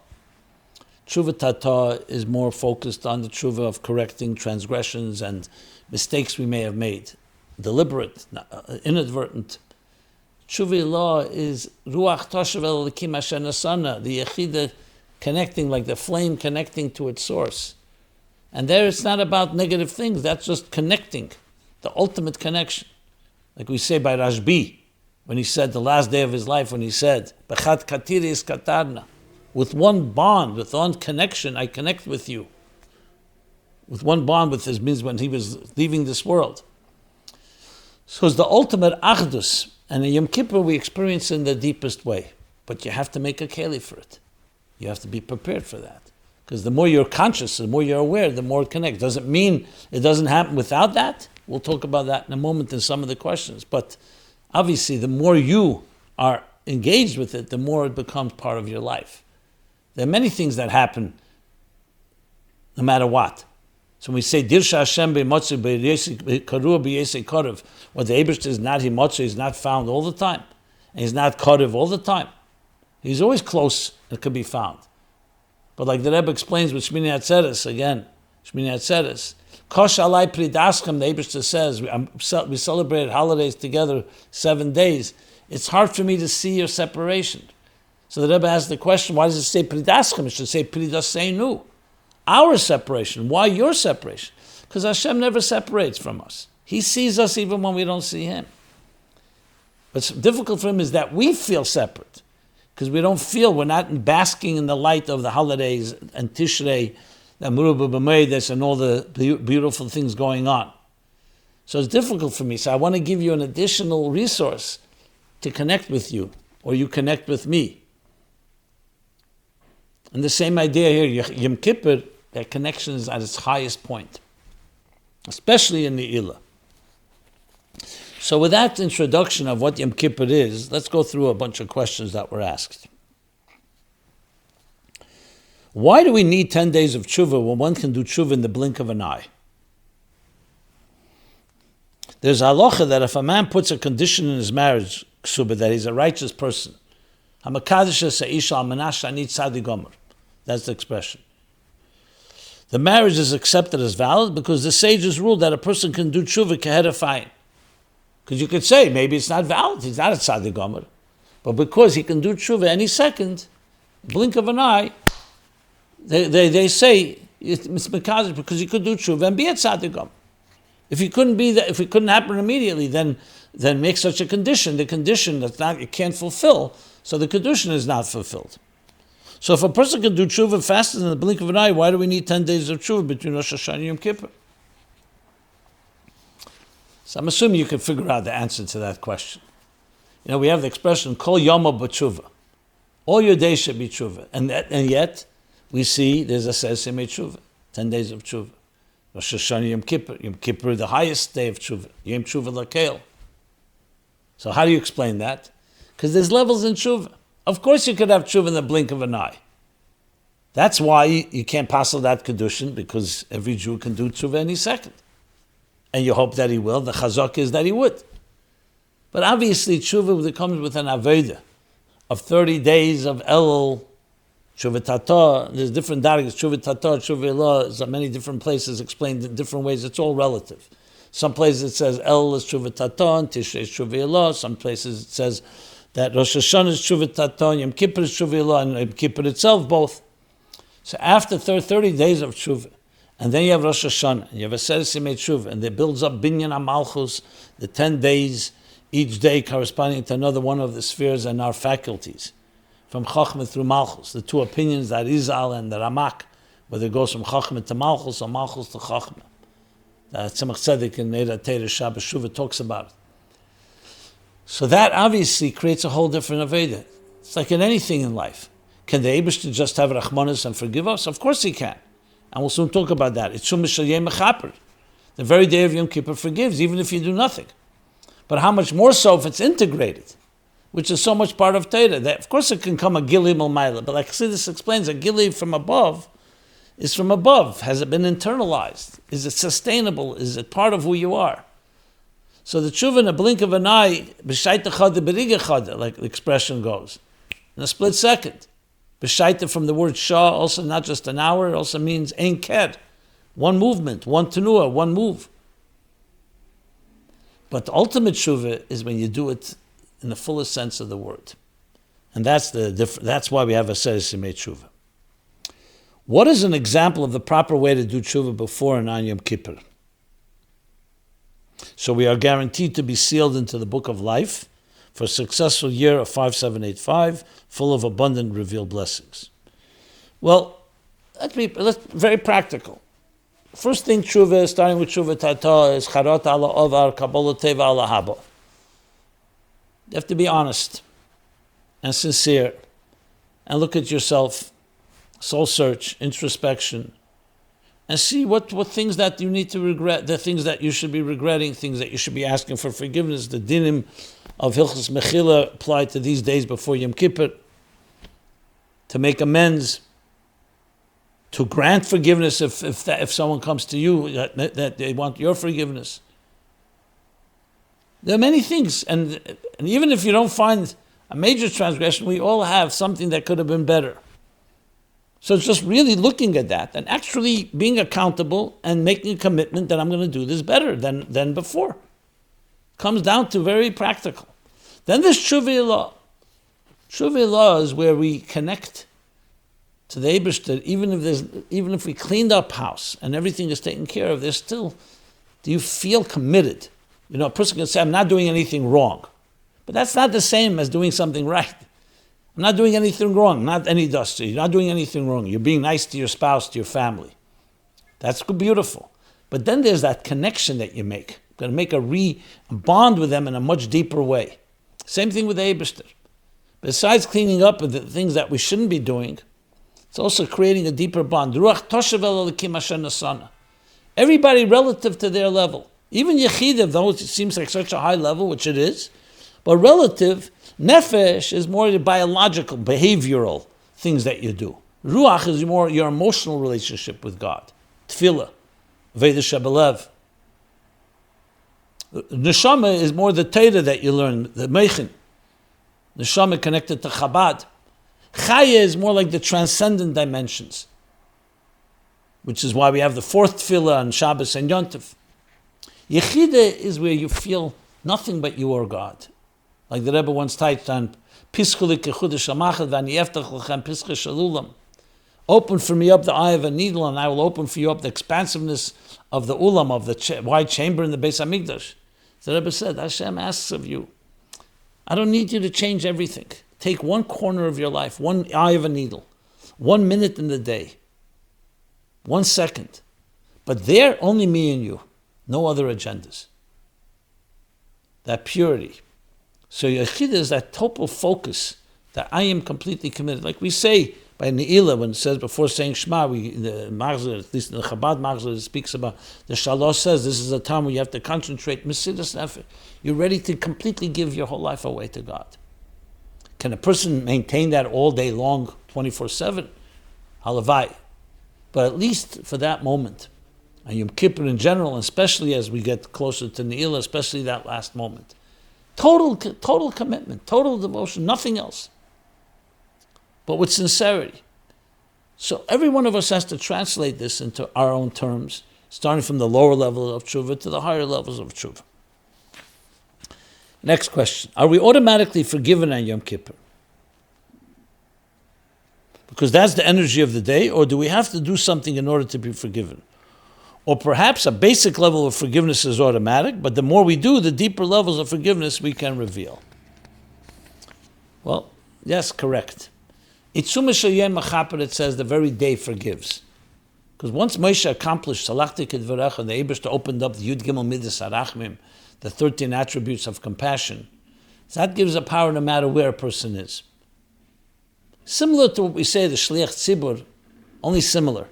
Teshuva tataah is more focused on the teshuva of correcting transgressions and mistakes we may have made, deliberate, inadvertent. Teshuva ilaah is ruach toshav elikim asher nasana, the yehida connecting, like the flame connecting to its source. And there it's not about negative things, that's just connecting, the ultimate connection. Like we say by Rashbi, when he said the last day of his life, when he said, Bechat katiri is katarna, with one bond, with one connection, I connect with you. With one bond with his means when he was leaving this world. So it's the ultimate achdus. And in Yom Kippur we experience in the deepest way. But you have to make a keli for it. You have to be prepared for that. Because the more you're conscious, the more you're aware, the more it connects. Doesn't mean it doesn't happen without that. We'll talk about that in a moment in some of the questions. But obviously the more you are engaged with it, the more it becomes part of your life. There are many things that happen no matter what. So when we say Dirsha Hashem be'motzi karua b'yesei korev, what the Eibishter is not himotzi, is not found all the time. And he's not korev all the time. He's always close and can be found. But like the Rebbe explains with Shmini Atzeres, again, Shmini Atzeres, Kosh alai pridaschem, the Eibishter says, we celebrated holidays together 7 days. It's hard for me to see your separation. So the Rebbe asked the question, why does it say pridaschem? It should say pridaseinu. Our separation. Why your separation? Because Hashem never separates from us. He sees us even when we don't see Him. What's difficult for Him is that we feel separate. Because we don't feel, we're not basking in the light of the holidays and Tishrei, the Murubah B'Meides, and all the beautiful things going on. So it's difficult for me. So I want to give you an additional resource to connect with you, or you connect with me. And the same idea here, Yom Kippur, that connection is at its highest point, especially in the ilaah. So with that introduction of what Yom Kippur is, let's go through a bunch of questions that were asked. Why do we need 10 days of teshuva when one can do teshuva in the blink of an eye? There's a halacha that if a man puts a condition in his marriage, ksuba, that he's a righteous person, that's the expression. The marriage is accepted as valid because the sages ruled that a person can do teshuva kehedafayim. Because you could say, maybe it's not valid, he's not a tzaddik gomer. But because he can do teshuva any second, blink of an eye, they say, it's mekadosh because he could do teshuva and be a tzaddik gomer. If he couldn't be that, if it couldn't happen immediately, then make such a condition, the condition that not you can't fulfill, so the condition is not fulfilled. So if a person can do teshuva faster than the blink of an eye, why do we need 10 days of teshuva between Rosh Hashana and Yom Kippur? So I'm assuming you can figure out the answer to that question. You know, we have the expression, Kol Yoma B'Tshuva. All your days should be teshuva. And yet, we see there's a says teshuva, 10 days of teshuva. Rosh Hashana, Yom Kippur, the highest day of teshuva. Yom Teshuva Lakel. So how do you explain that? Because there's levels in teshuva. Of course you could have teshuva in the blink of an eye. That's why you can't pass that kedushin, because every Jew can do teshuva any second. And you hope that he will. The chazak is that he would. But obviously teshuva comes with an avodah of 30 days of Elul, teshuva tataah. There's different daragas, teshuva tataah, teshuva ilaah. There's many different places explained in different ways. It's all relative. Some places it says El is teshuva tataah, and Tishrei is teshuva ilaah. Some places it says that Rosh Hashana is teshuva tataah, Yom Kippur is teshuva ilaah, and Yom Kippur itself both. So after 30 days of teshuva, and then you have Rosh Hashana, and you have a Seres Yemei teshuva, and it builds up Binyan HaMalchus, the 10 days, each day corresponding to another one of the spheres and our faculties, from Chachma through Malchus, the two opinions, that Izal and the Ramak, whether it goes from Chachma to Malchus or Malchus to Chachma. Simchas Tzedek in Neder Teir Shabbos Shuvah talks about it. So that obviously creates a whole different Aveda. It's like in anything in life. Can the Eibishter just have Rachmanis and forgive us? Of course he can. And we'll soon talk about that. It's Shum Shal Mechaper. The very day of Yom Kippur forgives, even if you do nothing. But how much more so if it's integrated, which is so much part of Torah. That, of course it can come a Gili Malmaila, but like Chassidus explains, a Gili from above is from above. Has it been internalized? Is it sustainable? Is it part of who you are? So the tshuva in a blink of an eye, b'shaita chada b'riga chada, like the expression goes, in a split second. B'shaita from the word shah, also not just an hour, it also means ein ker, one movement, one tenuah, one move. But the ultimate tshuva is when you do it in the fullest sense of the word. And that's that's why we have a Seres Yemei tshuva. What is an example of the proper way to do tshuva before and on Yom Kippur? So we are guaranteed to be sealed into the book of life for a successful year of 5785, full of abundant revealed blessings. Well, let's very practical. First thing tshuva, starting with tshuva tataah, is charot ala ovar, kabbalah teva ala haba. You have to be honest and sincere and look at yourself, soul search, introspection, and see what things that you need to regret, the things that you should be regretting, things that you should be asking for forgiveness. The dinim of Hilchos Mechila apply to these days before Yom Kippur, to make amends, to grant forgiveness if someone comes to you that they want your forgiveness. There are many things, and even if you don't find a major transgression, we all have something that could have been better. So it's just really looking at that and actually being accountable and making a commitment that I'm going to do this better than before. Comes down to very practical. Then there's teshuva ilaah. Teshuva ilaah is where we connect to the Eibishter. Even if we cleaned up house and everything is taken care of, there's still, do you feel committed? You know, a person can say, I'm not doing anything wrong. But that's not the same as doing something right. I'm not doing anything wrong, not any dust. You're not doing anything wrong. You're being nice to your spouse, to your family. That's beautiful. But then there's that connection that you make. You're going to make a bond with them in a much deeper way. Same thing with the Eibishter. Besides cleaning up the things that we shouldn't be doing, it's also creating a deeper bond. Ruach toshav el Elokim asher nasana. Everybody relative to their level. Even Yechida, though it seems like such a high level, which it is, but relative, nefesh is more the biological, behavioral things that you do. Ruach is more your emotional relationship with God. Tefillah, Veda Shebelev. Neshama is more the Torah that you learn, the Meichin. Neshama connected to Chabad. Chaya is more like the transcendent dimensions, which is why we have the fourth Tefillah on Shabbos and Yontif. Yechida is where you feel nothing but you are God. Like the Rebbe once typed on, open for me up the eye of a needle, and I will open for you up the expansiveness of the ulam, of the wide chamber in the Beis Hamikdash. The Rebbe said, Hashem asks of you, I don't need you to change everything. Take one corner of your life, one eye of a needle, 1 minute in the day, 1 second. But there, only me and you, no other agendas. That purity. So Yechida is that total focus that I am completely committed. Like we say by Ne'ilah, when it says before saying Shema, the Marzor, at least in the Chabad Marzor, it speaks about, the Shalosh says this is a time where you have to concentrate, Mesidas Nefesh. You're ready to completely give your whole life away to God. Can a person maintain that all day long, 24/7? Halavai. But at least for that moment, and Yom Kippur in general, especially as we get closer to Ne'ilah, especially that last moment. Total commitment, total devotion, nothing else. But with sincerity. So every one of us has to translate this into our own terms starting from the lower level of teshuva to the higher levels of teshuva. Next question. Are we automatically forgiven on Yom Kippur? Because that's the energy of the day, or do we have to do something in order to be forgiven? Or perhaps a basic level of forgiveness is automatic, but the more we do, the deeper levels of forgiveness we can reveal. Well, yes, correct. Itzuma Shayem Machaper, it says the very day forgives. Because once Moshe accomplished Salachti Kedvarach, and the Eibishter opened up the Yud Gimel Midas Arachmim, the 13 attributes of compassion, so that gives a power no matter where a person is. Similar to what we say, the Shliach Tzibur, only similar.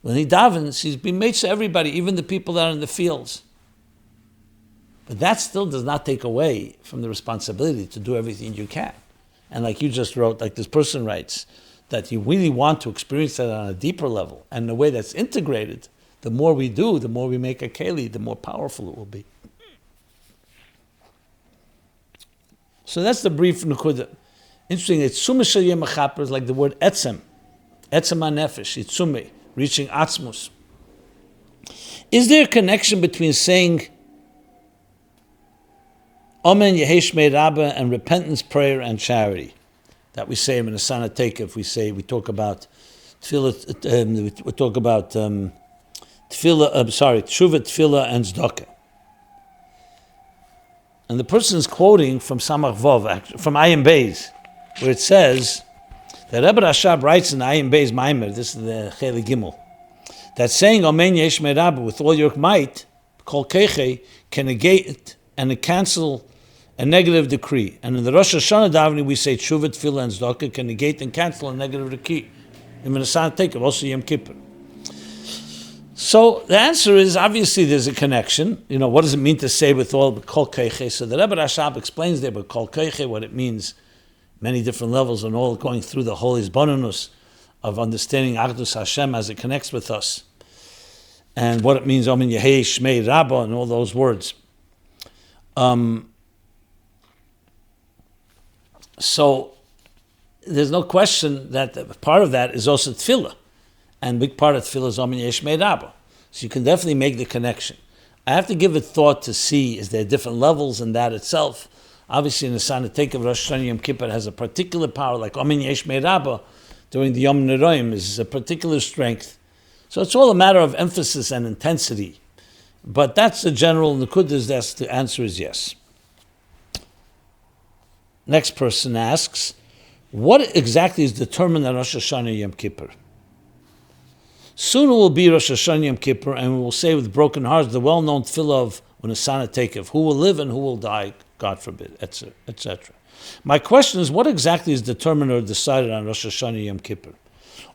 When he davens, he's been made to everybody, even the people that are in the fields. But that still does not take away from the responsibility to do everything you can. And like you just wrote, like this person writes, that you really want to experience that on a deeper level. And in a way that's integrated, the more we do, the more we make a keli, the more powerful it will be. So that's the brief nukudah. Interesting, Itzuma Shayem Machaper is like the word etzem. Etzem HaNefesh, Itzumei, reaching Atzmus. Is there a connection between saying Amen, yehei, shmei, rabbah, and repentance, prayer, and charity that we say in the Sana Tekev? We talk about tefillah, we talk about teshuva, tefillah, and tzedakah. And the person is quoting from Samach Vav, from Ayin Beis, where it says that Rebbe Rashab writes in Ayin Beis Maimer, this is the Cheli Gimel, that saying Amen Yesh Me Rabbah with all your might, Kol Keichei, can negate and cancel a negative decree. And in the Rosh Hashana davening we say teshuva, tefillah, and tzedakah can negate and cancel a negative decree. In the Sana Tekev, also Yom Kippur. So the answer is, obviously there's a connection. You know, what does it mean to say with all Kol Keichei? So the Rebbe Rashab explains there, but Kol Keichei, what it means, many different levels, and all going through the whole Izbonenus of understanding Achdus Hashem as it connects with us, and what it means, Omen Yehei, Shmei, Rabbah, and all those words. So there's no question that part of that is also tefillah. And a big part of tefillah is Amen Yesh Me Rabbah. So you can definitely make the connection. I have to give it thought to see, is there different levels in that itself? Obviously in the Sana Tekev of Rosh Hashana Yom Kippur has a particular power, like Amen Yesh Me Rabbah during the Yom Neroim is a particular strength. So it's all a matter of emphasis and intensity. But that's the general Nukudas, that's the answer is yes. Next person asks, what exactly is determined on Rosh Hashana Yom Kippur? Soon it will be Rosh Hashana Yom Kippur, and we will say with broken hearts the well-known tefillah of Unasana Tekev, who will live and who will die, God forbid, etc. My question is, what exactly is determined or decided on Rosh Hashana Yom Kippur?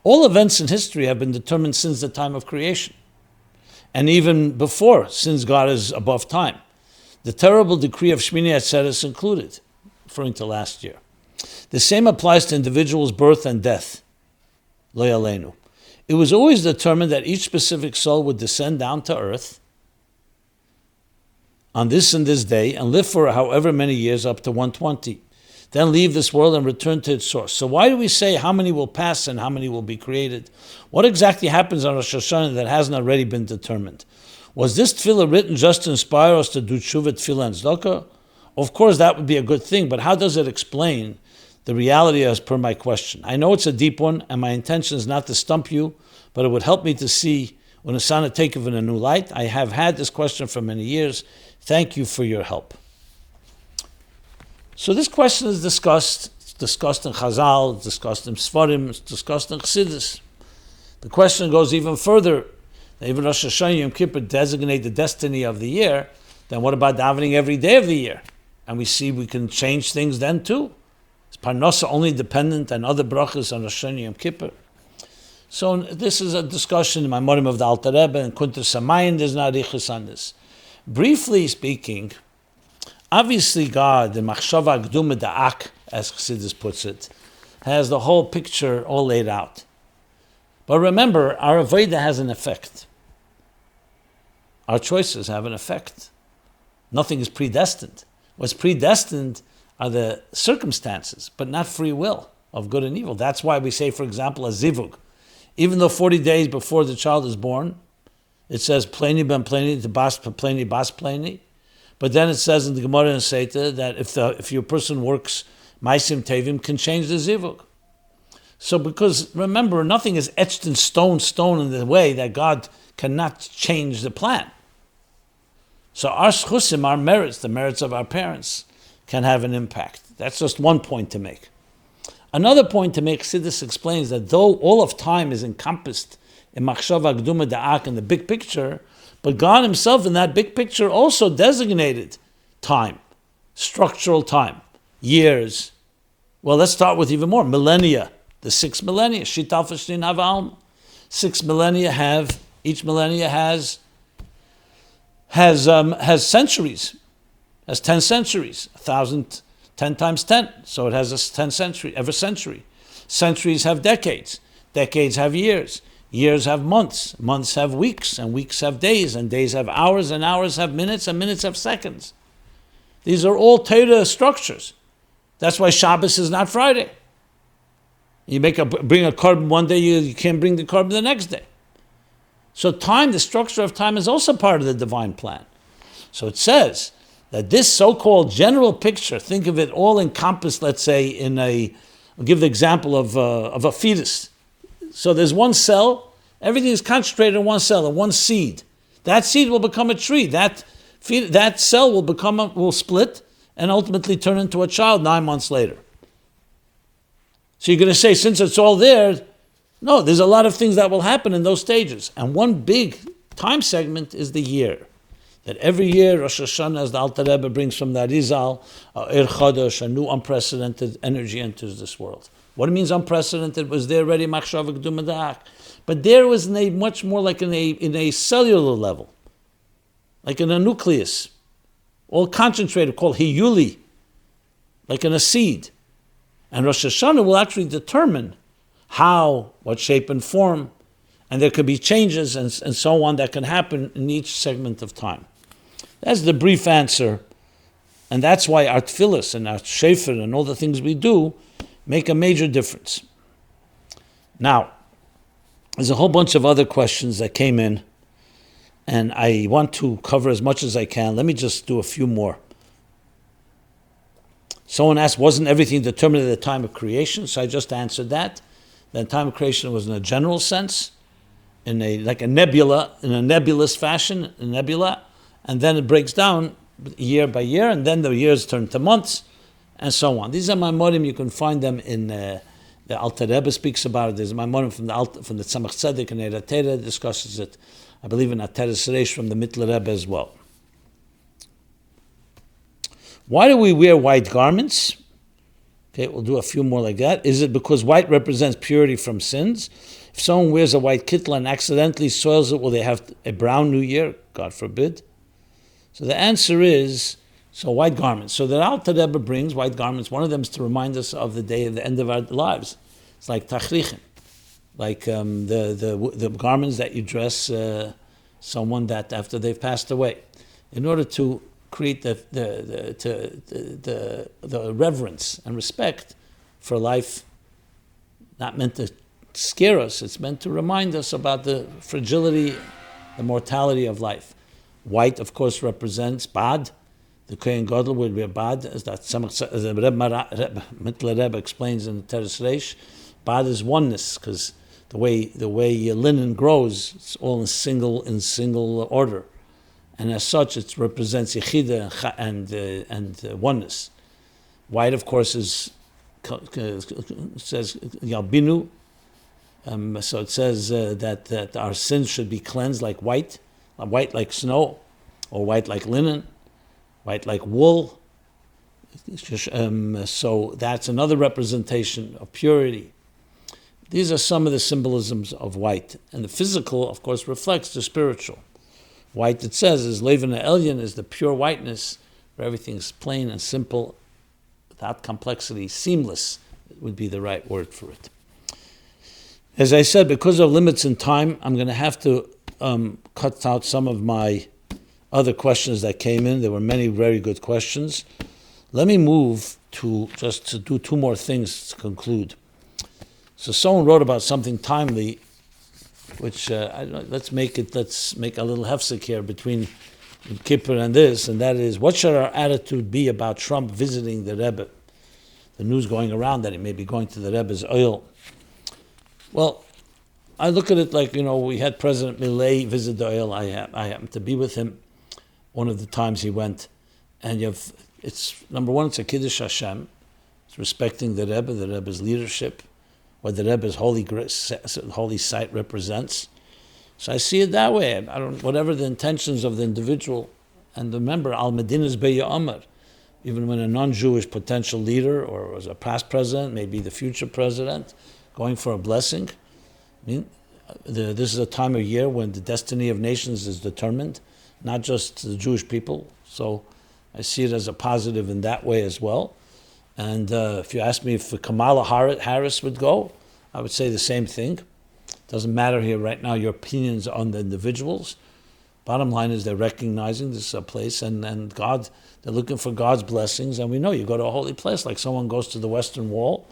All events in history have been determined since the time of creation, and even before, since God is above time. The terrible decree of Shmini Atzeres included, referring to last year. The same applies to individuals' birth and death. Lo Yaleinu. It was always determined that each specific soul would descend down to earth on this and this day and live for however many years, up to 120. Then leave this world and return to its source. So why do we say how many will pass and how many will be created? What exactly happens on Rosh Hashana that hasn't already been determined? Was this tefillah written just to inspire us to do teshuva, tefillah, and tzedakah? Of course, that would be a good thing, but how does it explain the reality as per my question? I know it's a deep one, and my intention is not to stump you, but it would help me to see Unasana Tekev in a new light. I have had this question for many years. Thank you for your help. So this question is discussed. It's discussed in Chazal, it's discussed in Sfarim, it's discussed in Chassidus. The question goes even further. Even Rosh Hashana Yom Kippur designate the destiny of the year. Then what about davening every day of the year? And we see we can change things then too. Is Parnasa only dependent on other brachas on Rosh Hashana Yom Kippur? So this is a discussion in my Morim of the Alter Rebbe and Kunter Samayin. There's not arichus on this. Briefly speaking, obviously God, the Machshava Gduma Da'ak, as Chassidus puts it, has the whole picture all laid out. But remember, our Avodah has an effect. Our choices have an effect. Nothing is predestined. What's predestined are the circumstances, but not free will of good and evil. That's why we say, for example, a zivug. Even though 40 days before the child is born, It says pleni ben pleni to bas pleni bas pleni. But then it says in the Gemara and Seta that if your person works maisim tevim, can change the zivug. So because remember, nothing is etched in stone in the way that God cannot change the plan. So our schusim, our merits, the merits of our parents, can have an impact. That's just one point to make. Another point to make, Chassidus explains that though all of time is encompassed in machshava gduma da'ak, in the big picture, but God himself in that big picture also designated time, structural time, years. Well, let's start with even more, millennia, the 6 millennia, shital fashtin havalm. 6 millennia each millennia has centuries, has 10 centuries, 1,000, 10 times 10. So it has a 10 century, every century. Centuries have decades, decades have years, years have months, months have weeks, and weeks have days, and days have hours, and hours have minutes, and minutes have seconds. These are all Torah structures. That's why Shabbos is not Friday. You bring a korban one day, you can't bring the korban the next day. So time, the structure of time, is also part of the divine plan. So it says that this so-called general picture, think of it all encompassed, let's say, I'll give the example of a fetus. So there's one cell, everything is concentrated in one cell, in one seed. That seed will become a tree. That cell will split and ultimately turn into a child 9 months later. So you're going to say, since it's all there, no, there's a lot of things that will happen in those stages. And one big time segment is the year. That every year, Rosh Hashana, as the Alter Rebbe brings from the Arizal, a new unprecedented energy enters this world. What it means unprecedented was there already, machshava gduma da'ak. But there was much more like in a cellular level, like in a nucleus, all concentrated, called hiyuli, like in a seed. And Rosh Hashanah will actually determine how, what shape and form, and there could be changes and so on that can happen in each segment of time. That's the brief answer, and that's why our tefillas and our shefer and all the things we do make a major difference. Now, there's a whole bunch of other questions that came in, and I want to cover as much as I can. Let me just do a few more. Someone asked, wasn't everything determined at the time of creation? So I just answered that. The time of creation was in a general sense, like a nebula, in a nebulous fashion, a nebula, and then it breaks down year by year, and then the years turn to months, and so on. These are Maimonim. You can find them in the Alter Rebbe speaks about it. There's a Maimonim from the Tzemach Tzedek and Eira Teda discusses it. I believe in Ateres Reish from the Mittler Rebbe as well. Why do we wear white garments? Okay, we'll do a few more like that. Is it because white represents purity from sins? If someone wears a white kittel and accidentally soils it, will they have a brown New Year? God forbid. So the answer is, white garments. So the Alter Rebbe brings white garments. One of them is to remind us of the day of the end of our lives. It's like tachrichen, like the garments that you dress someone that after they've passed away, in order to create the reverence and respect for life. Not meant to scare us, it's meant to remind us about the fragility, the mortality of life. White, of course, represents Bad. The Kohen Gadol would be a Bad, as the Mittler Rebbe explains in the Teres Reish. Bad is oneness, because the way linen grows, it's all in single order. And as such, it represents Yechida and oneness. White, of course, says Yalbinu. So it says that our sins should be cleansed like white like snow, or white like linen, white like wool. So that's another representation of purity. These are some of the symbolisms of white. And the physical, of course, reflects the spiritual. White, it says, is Levin Elyon, is the pure whiteness, where everything is plain and simple, without complexity, seamless, would be the right word for it. As I said, because of limits in time, I'm going to have to cut out some of my other questions that came in. There were many very good questions. Let me move to do two more things to conclude. So someone wrote about something timely which let's make a little hefsek here between Yom Kippur and this, and that is, what should our attitude be about Trump visiting the Rebbe? The news going around that he may be going to the Rebbe's Ohel. Well, I look at it like, we had President Milei visit the Ohel. I happened to be with him one of the times he went, and it's number one, it's a Kiddush Hashem. It's respecting the Rebbe's leadership, what the Rebbe's holy site represents. So I see it that way. Whatever the intentions of the individual, and remember, Al Medina's Beya Amar, even when a non-Jewish potential leader or was a past president, maybe the future president, going for a blessing. This is a time of year when the destiny of nations is determined, not just the Jewish people. So I see it as a positive in that way as well. And if you ask me if Kamala Harris would go, I would say the same thing. Doesn't matter here right now your opinions on the individuals. Bottom line is they're recognizing this is a place, and God, they're looking for God's blessings. And we know you go to a holy place, like someone goes to the Western Wall.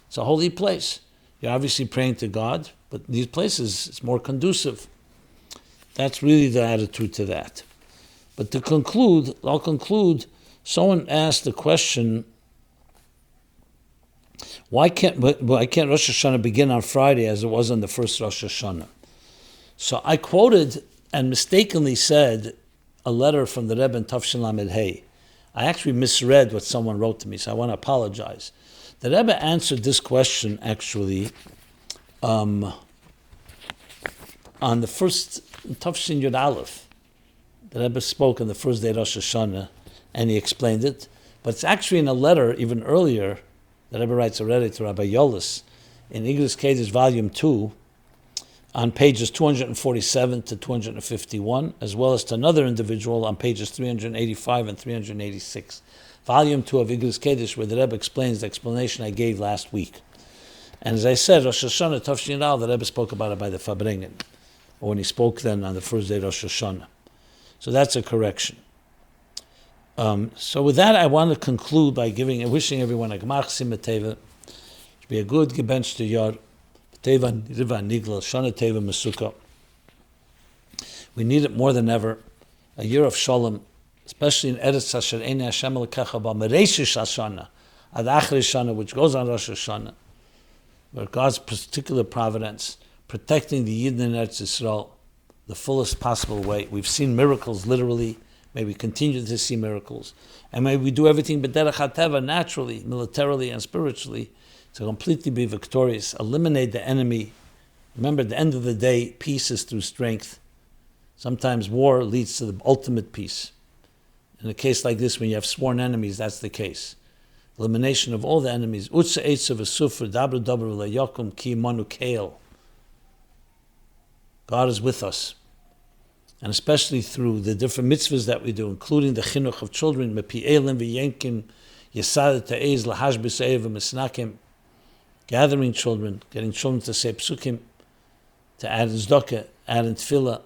It's a holy place. You're obviously praying to God, but these places, it's more conducive. That's really the attitude to that. But to conclude, I'll conclude, someone asked the question, why can't Rosh Hashana begin on Friday as it was on the first Rosh Hashana? So I quoted and mistakenly said a letter from the Rebbe in Tafshin Lamed Hey. I actually misread what someone wrote to me, so I want to apologize. The Rebbe answered this question actually on the first Tafshin Yud Aleph. The Rebbe spoke on the first day of Rosh Hashana, and he explained it. But it's actually in a letter even earlier. The Rebbe writes already to Rabbi Yolis in Igros Kodesh Volume 2 on pages 247 to 251, as well as to another individual on pages 385 and 386. Volume 2 of Igros Kodesh, where the Rebbe explains the explanation I gave last week. And as I said, Rosh Hashanah, Tafshin Al, the Rebbe spoke about it by the Fabrengen, or when he spoke then on the first day of Rosh Hashanah. So that's a correction. So with that, I want to conclude by wishing everyone a Gmach Simchat Teva. To be a good gebench to Yar, Teva Riva Nigla, Shana Teva Mesuka. We need it more than ever. A year of Shalom, especially in Eretz Asher Ein Hashem Elokecha Ba Mereish Hashana, Ad Achri Shana, which goes on Rosh Hashana, where God's particular providence, protecting the Yidden in Eretz Yisrael the fullest possible way. We've seen miracles literally. May we continue to see miracles. And may we do everything b'derech hateva, naturally, militarily and spiritually, to completely be victorious, eliminate the enemy. Remember, at the end of the day, peace is through strength. Sometimes war leads to the ultimate peace. In a case like this, when you have sworn enemies, that's the case. Elimination of all the enemies. Utsa eitzav v'sufr, dabru dabru le'yakum ki manu keil. God is with us. And especially through the different mitzvahs that we do, including the chinuch of children, mepi'elim v'yenkim, yesad ta'ez lahash b'se'ev v'misnakim, gathering children, getting children to say psukim, to add in tzedakah, add in tefillah.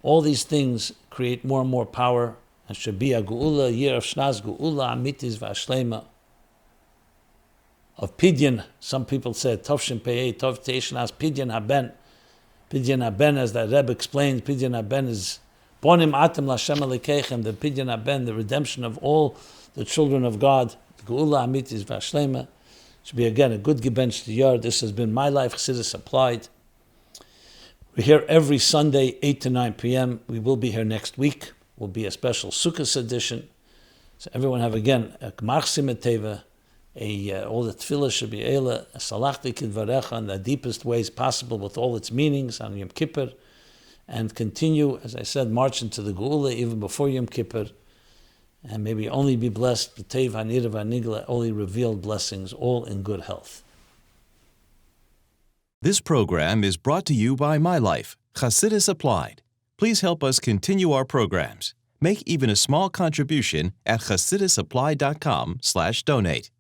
All these things create more and more power. And should be a geula, year of shnaz, geula amitis v'ashlema. Of pidyon, some people said, tov pe'ei, tov te'eshnaz, pidyon haben. Pidyon haben, as the Rebbe explained, Pidyon haben is bonim atem l'Hashem Elokeichem, the Pidyon haben, the redemption of all the children of God. Geula amitis v'ashlema. Should be again a good gebench to Yar. This has been MyLife Chassidus Applied. We're here every Sunday, 8 to 9 p.m. We will be here next week. Will be a special Sukkot edition. So everyone have again a Gmach Simchat Teva. All the tefillah should be ilaah, salachti kidvarecha in the deepest ways possible with all its meanings on Yom Kippur, and continue, as I said, march into the Geula even before Yom Kippur, and maybe only be blessed with Tev Hanira Vanigla, only revealed blessings, all in good health. This program is brought to you by MyLife Chassidus Applied. Please help us continue our programs. Make even a small contribution at chassidusapplied.com/donate.